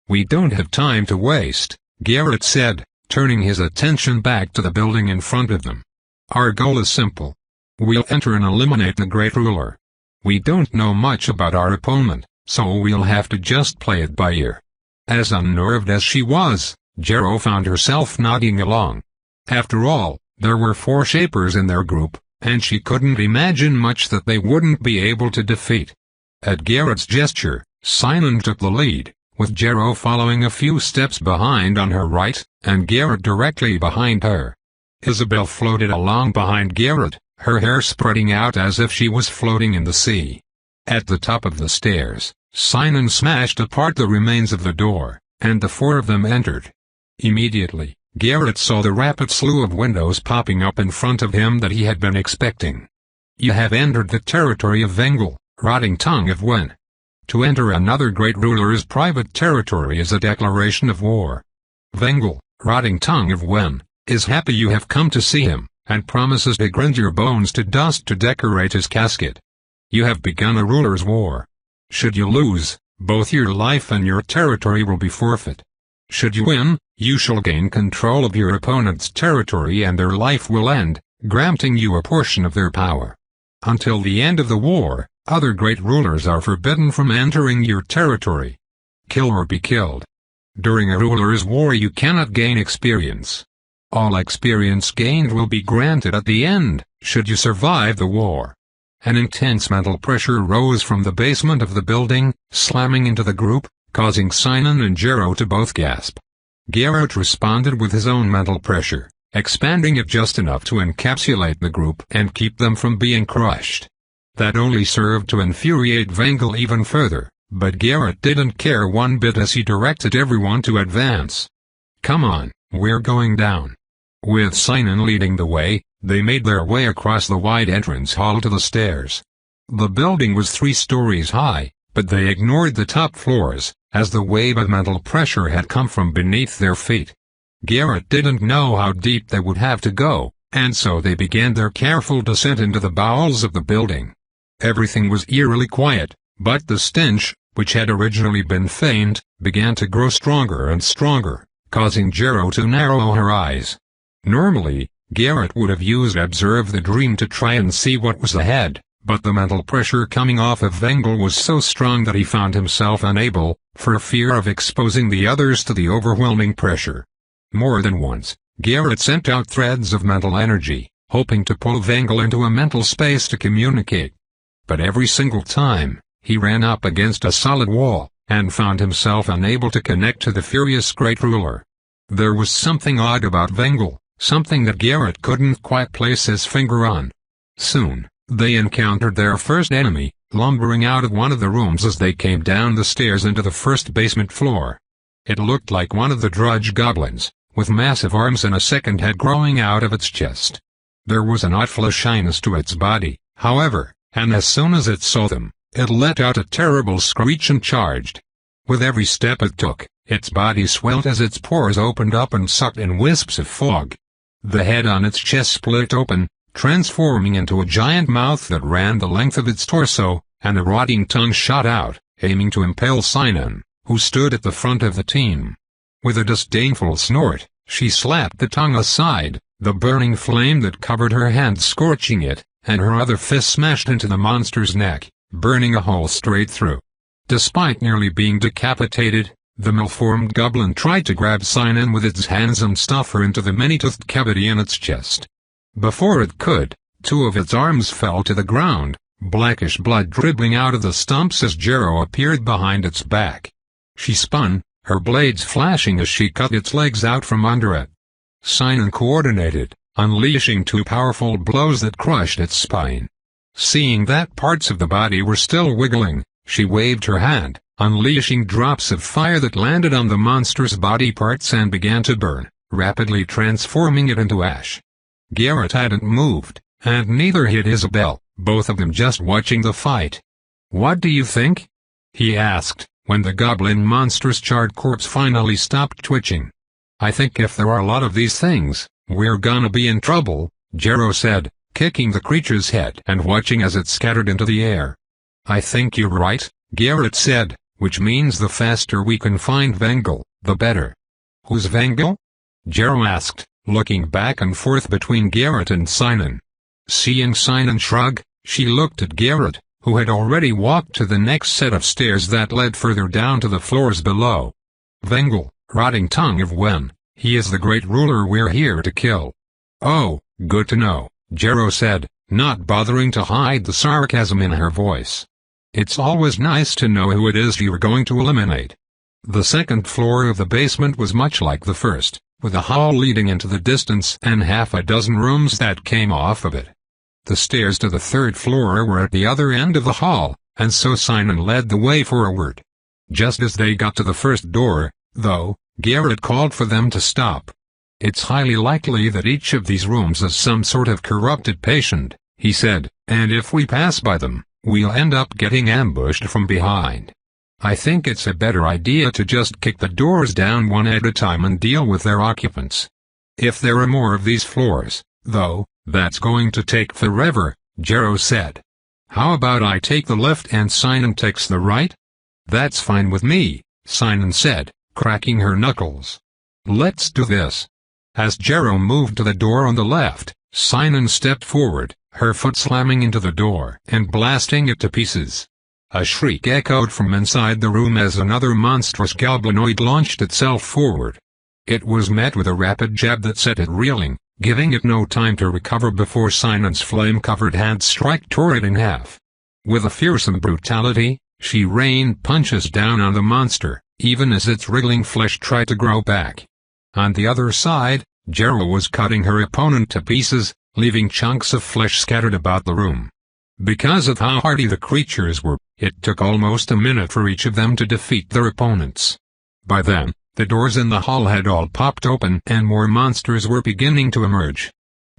"We don't have time to waste," Garrett said, turning his attention back to the building in front of them. "Our goal is simple. We'll enter and eliminate the Great Ruler. We don't know much about our opponent, so we'll have to just play it by ear." As unnerved as she was, Jero found herself nodding along. After all, there were 4 Shapers in their group, and she couldn't imagine much that they wouldn't be able to defeat. At Garrett's gesture, Sinon took the lead, with Jero following a few steps behind on her right, and Garrett directly behind her. Isabel floated along behind Garrett, her hair spreading out as if she was floating in the sea. At the top of the stairs, Sinon smashed apart the remains of the door, and the 4 of them entered. Immediately, Garrett saw the rapid slew of windows popping up in front of him that he had been expecting. "You have entered the territory of Vengel, rotting tongue of Wen. To enter another great ruler's private territory is a declaration of war. Vengel, rotting tongue of Wen, is happy you have come to see him, and promises to grind your bones to dust to decorate his casket. You have begun a ruler's war. Should you lose, both your life and your territory will be forfeit. Should you win, you shall gain control of your opponent's territory and their life will end, granting you a portion of their power. Until the end of the war, other great rulers are forbidden from entering your territory. Kill or be killed. During a ruler's war you cannot gain experience. All experience gained will be granted at the end, should you survive the war." An intense mental pressure rose from the basement of the building, slamming into the group, causing Sinon and Jero to both gasp. Garrett responded with his own mental pressure, expanding it just enough to encapsulate the group and keep them from being crushed. That only served to infuriate Vengel even further, but Garrett didn't care one bit as he directed everyone to advance. "Come on, we're going down." With Sinon leading the way, they made their way across the wide entrance hall to the stairs. The building was 3 stories high, but they ignored the top floors, as the wave of mental pressure had come from beneath their feet. Garrett didn't know how deep they would have to go, and so they began their careful descent into the bowels of the building. Everything was eerily quiet, but the stench, which had originally been faint, began to grow stronger and stronger, causing Jero to narrow her eyes. Normally, Garrett would have used Observe the Dream to try and see what was ahead, but the mental pressure coming off of Vengel was so strong that he found himself unable, for fear of exposing the others to the overwhelming pressure. More than once, Garrett sent out threads of mental energy, hoping to pull Vengel into a mental space to communicate. But every single time, he ran up against a solid wall, and found himself unable to connect to the furious great ruler. There was something odd about Vengel, something that Garrett couldn't quite place his finger on. Soon, they encountered their first enemy, lumbering out of one of the rooms as they came down the stairs into the first basement floor. It looked like one of the drudge goblins, with massive arms and a second head growing out of its chest. There was an odd fleshiness to its body, however, and as soon as it saw them, it let out a terrible screech and charged. With every step it took, its body swelled as its pores opened up and sucked in wisps of fog. The head on its chest split open, transforming into a giant mouth that ran the length of its torso, and a rotting tongue shot out, aiming to impale Sinon, who stood at the front of the team. With a disdainful snort, she slapped the tongue aside, the burning flame that covered her hand scorching it, and her other fist smashed into the monster's neck, burning a hole straight through. Despite nearly being decapitated, the malformed goblin tried to grab Sinon with its hands and stuff her into the many-toothed cavity in its chest. Before it could, two of its arms fell to the ground, blackish blood dribbling out of the stumps as Jero appeared behind its back. She spun, her blades flashing as she cut its legs out from under it. Sinon coordinated, unleashing two powerful blows that crushed its spine. Seeing that parts of the body were still wiggling, she waved her hand, unleashing drops of fire that landed on the monster's body parts and began to burn, rapidly transforming it into ash. Garrett hadn't moved, and neither had Isabel, both of them just watching the fight. "What do you think?" he asked, when the goblin monster's charred corpse finally stopped twitching. "I think if there are a lot of these things, we're gonna be in trouble," Jero said, kicking the creature's head and watching as it scattered into the air. "I think you're right," Garrett said, "which means the faster we can find Vengel, the better." "Who's Vengel?" Jero asked, looking back and forth between Garrett and Sinon. Seeing Sinon shrug, she looked at Garrett, who had already walked to the next set of stairs that led further down to the floors below. "Vengel, rotting tongue of Wen, he is the great ruler we're here to kill." "Oh, good to know," Jero said, not bothering to hide the sarcasm in her voice. "It's always nice to know who it is you're going to eliminate." The second floor of the basement was much like the first, with a hall leading into the distance and half a dozen rooms that came off of it. The stairs to the third floor were at the other end of the hall, and so Sinon led the way forward. Just as they got to the first door, though, Garrett called for them to stop. "It's highly likely that each of these rooms is some sort of corrupted patient," he said, "and if we pass by them, we'll end up getting ambushed from behind. I think it's a better idea to just kick the doors down one at a time and deal with their occupants. If there are more of these floors, though, that's going to take forever," Jero said. "How about I take the left and Sinon takes the right?" "That's fine with me," Sinon said, cracking her knuckles. "Let's do this." As Jero moved to the door on the left, Sinon stepped forward, her foot slamming into the door and blasting it to pieces. A shriek echoed from inside the room as another monstrous goblinoid launched itself forward. It was met with a rapid jab that set it reeling, giving it no time to recover before Sinon's flame-covered hand struck tore it in half. With a fearsome brutality, she rained punches down on the monster, even as its wriggling flesh tried to grow back. On the other side, Jero was cutting her opponent to pieces, leaving chunks of flesh scattered about the room. Because of how hardy the creatures were, it took almost a minute for each of them to defeat their opponents. By then, the doors in the hall had all popped open and more monsters were beginning to emerge.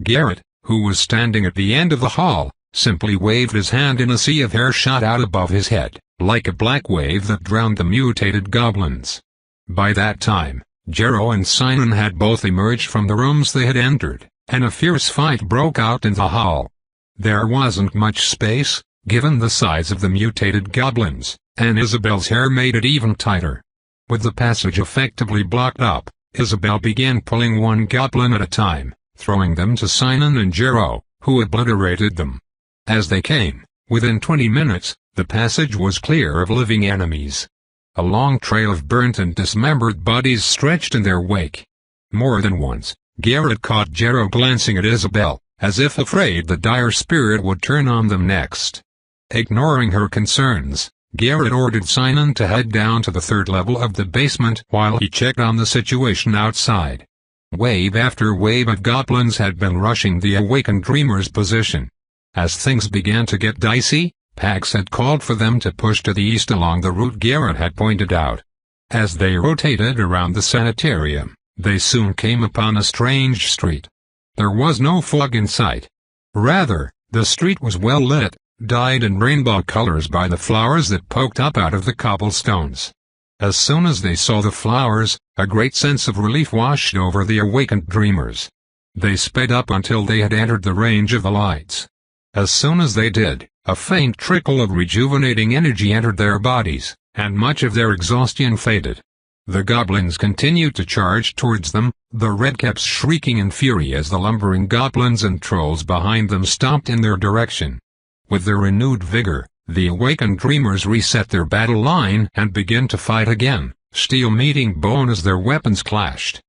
Garrett, who was standing at the end of the hall, simply waved his hand and a sea of hair shot out above his head, like a black wave that drowned the mutated goblins. By that time, Jero and Sinon had both emerged from the rooms they had entered, and a fierce fight broke out in the hall. There wasn't much space, given the size of the mutated goblins, and Isabel's hair made it even tighter. With the passage effectively blocked up, Isabel began pulling one goblin at a time, throwing them to Sinon and Jero, who obliterated them. As they came, within 20 minutes, the passage was clear of living enemies. A long trail of burnt and dismembered bodies stretched in their wake. More than once, Garrett caught Jero glancing at Isabel, as if afraid the dire spirit would turn on them next. Ignoring her concerns, Garrett ordered Sinon to head down to the third level of the basement while he checked on the situation outside. Wave after wave of goblins had been rushing the awakened dreamer's position. As things began to get dicey, Pax had called for them to push to the east along the route Garrett had pointed out. As they rotated around the sanitarium, they soon came upon a strange street. There was no fog in sight. Rather, the street was well lit, dyed in rainbow colors by the flowers that poked up out of the cobblestones. As soon as they saw the flowers, a great sense of relief washed over the awakened dreamers. They sped up until they had entered the range of the lights. As soon as they did, a faint trickle of rejuvenating energy entered their bodies, and much of their exhaustion faded. The goblins continued to charge towards them, the redcaps shrieking in fury as the lumbering goblins and trolls behind them stomped in their direction. With their renewed vigor, the awakened dreamers reset their battle line and began to fight again, steel meeting bone as their weapons clashed.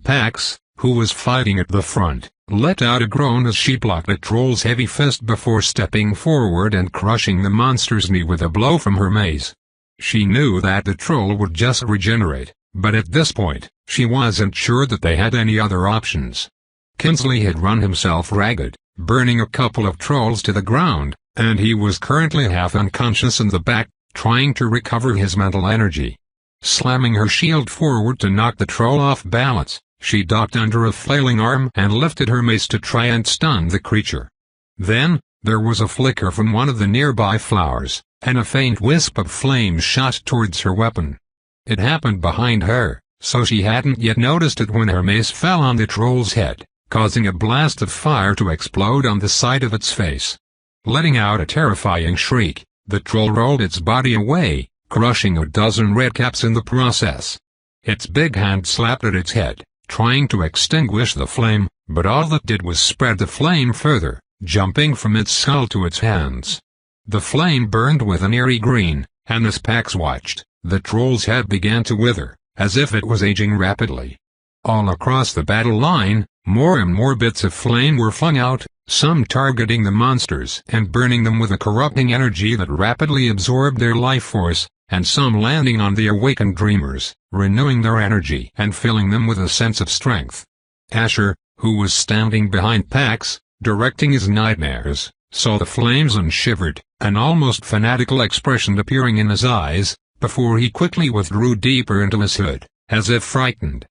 Pax, who was fighting at the front, let out a groan as she blocked the troll's heavy fist before stepping forward and crushing the monster's knee with a blow from her mace. She knew that the troll would just regenerate, but at this point, she wasn't sure that they had any other options. Kinsley had run himself ragged, burning a couple of trolls to the ground, and he was currently half unconscious in the back, trying to recover his mental energy. Slamming her shield forward to knock the troll off balance, she ducked under a flailing arm and lifted her mace to try and stun the creature. Then, there was a flicker from one of the nearby flowers, and a faint wisp of flame shot towards her weapon. It happened behind her, so she hadn't yet noticed it when her mace fell on the troll's head, causing a blast of fire to explode on the side of its face. Letting out a terrifying shriek, the troll rolled its body away, crushing a dozen redcaps in the process. Its big hand slapped at its head, trying to extinguish the flame, but all that did was spread the flame further, jumping from its skull to its hands. The flame burned with an eerie green, and as Pax watched, the troll's head began to wither, as if it was aging rapidly. All across the battle line, more and more bits of flame were flung out, some targeting the monsters and burning them with a corrupting energy that rapidly absorbed their life force, and some landing on the awakened dreamers, renewing their energy and filling them with a sense of strength. Asher, who was standing behind Pax, directing his nightmares, saw the flames and shivered, an almost fanatical expression appearing in his eyes, before he quickly withdrew deeper into his hood, as if frightened.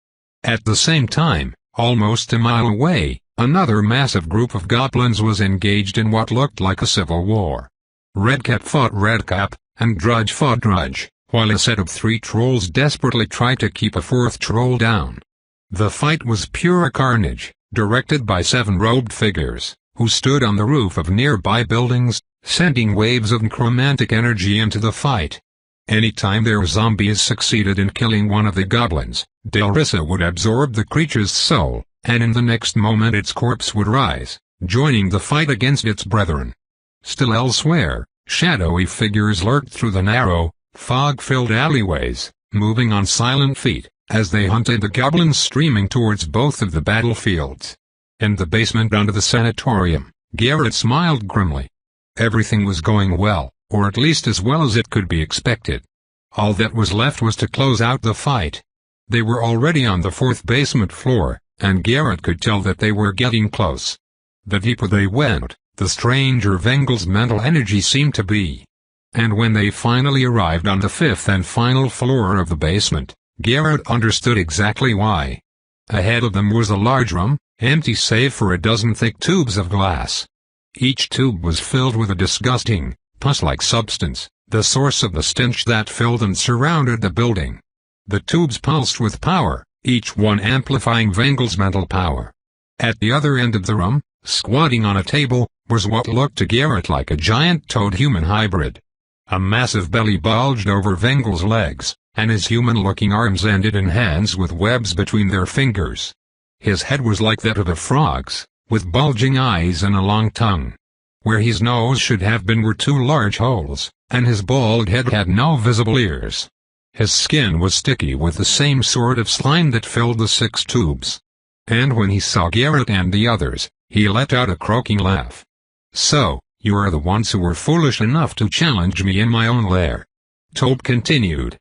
At the same time, almost a mile away, another massive group of goblins was engaged in what looked like a civil war. Redcap fought Redcap, and Drudge fought Drudge, while a set of 3 trolls desperately tried to keep a 4th troll down. The fight was pure carnage, directed by 7 robed figures, who stood on the roof of nearby buildings, sending waves of necromantic energy into the fight. Anytime their zombies succeeded in killing one of the goblins, Delrissa would absorb the creature's soul, and in the next moment its corpse would rise, joining the fight against its brethren. Still elsewhere, shadowy figures lurked through the narrow, fog-filled alleyways, moving on silent feet, as they hunted the goblins streaming towards both of the battlefields. In the basement under the sanatorium, Garrett smiled grimly. Everything was going well, or at least as well as it could be expected. All that was left was to close out the fight. They were already on the 4th basement floor, and Garrett could tell that they were getting close. The deeper they went, the stranger Vengel's mental energy seemed to be. And when they finally arrived on the 5th and final floor of the basement, Garrett understood exactly why. Ahead of them was a large room, empty save for a dozen thick tubes of glass. Each tube was filled with a disgusting, pus-like substance, the source of the stench that filled and surrounded the building. The tubes pulsed with power, each one amplifying Vengel's mental power. At the other end of the room, squatting on a table, was what looked to Garrett like a giant toad-human hybrid. A massive belly bulged over Vengel's legs, and his human-looking arms ended in hands with webs between their fingers. His head was like that of a frog's, with bulging eyes and a long tongue. Where his nose should have been were 2 large holes, and his bald head had no visible ears. His skin was sticky with the same sort of slime that filled the 6 tubes. And when he saw Garrett and the others, he let out a croaking laugh. "So, you are the ones who were foolish enough to challenge me in my own lair," Toad continued,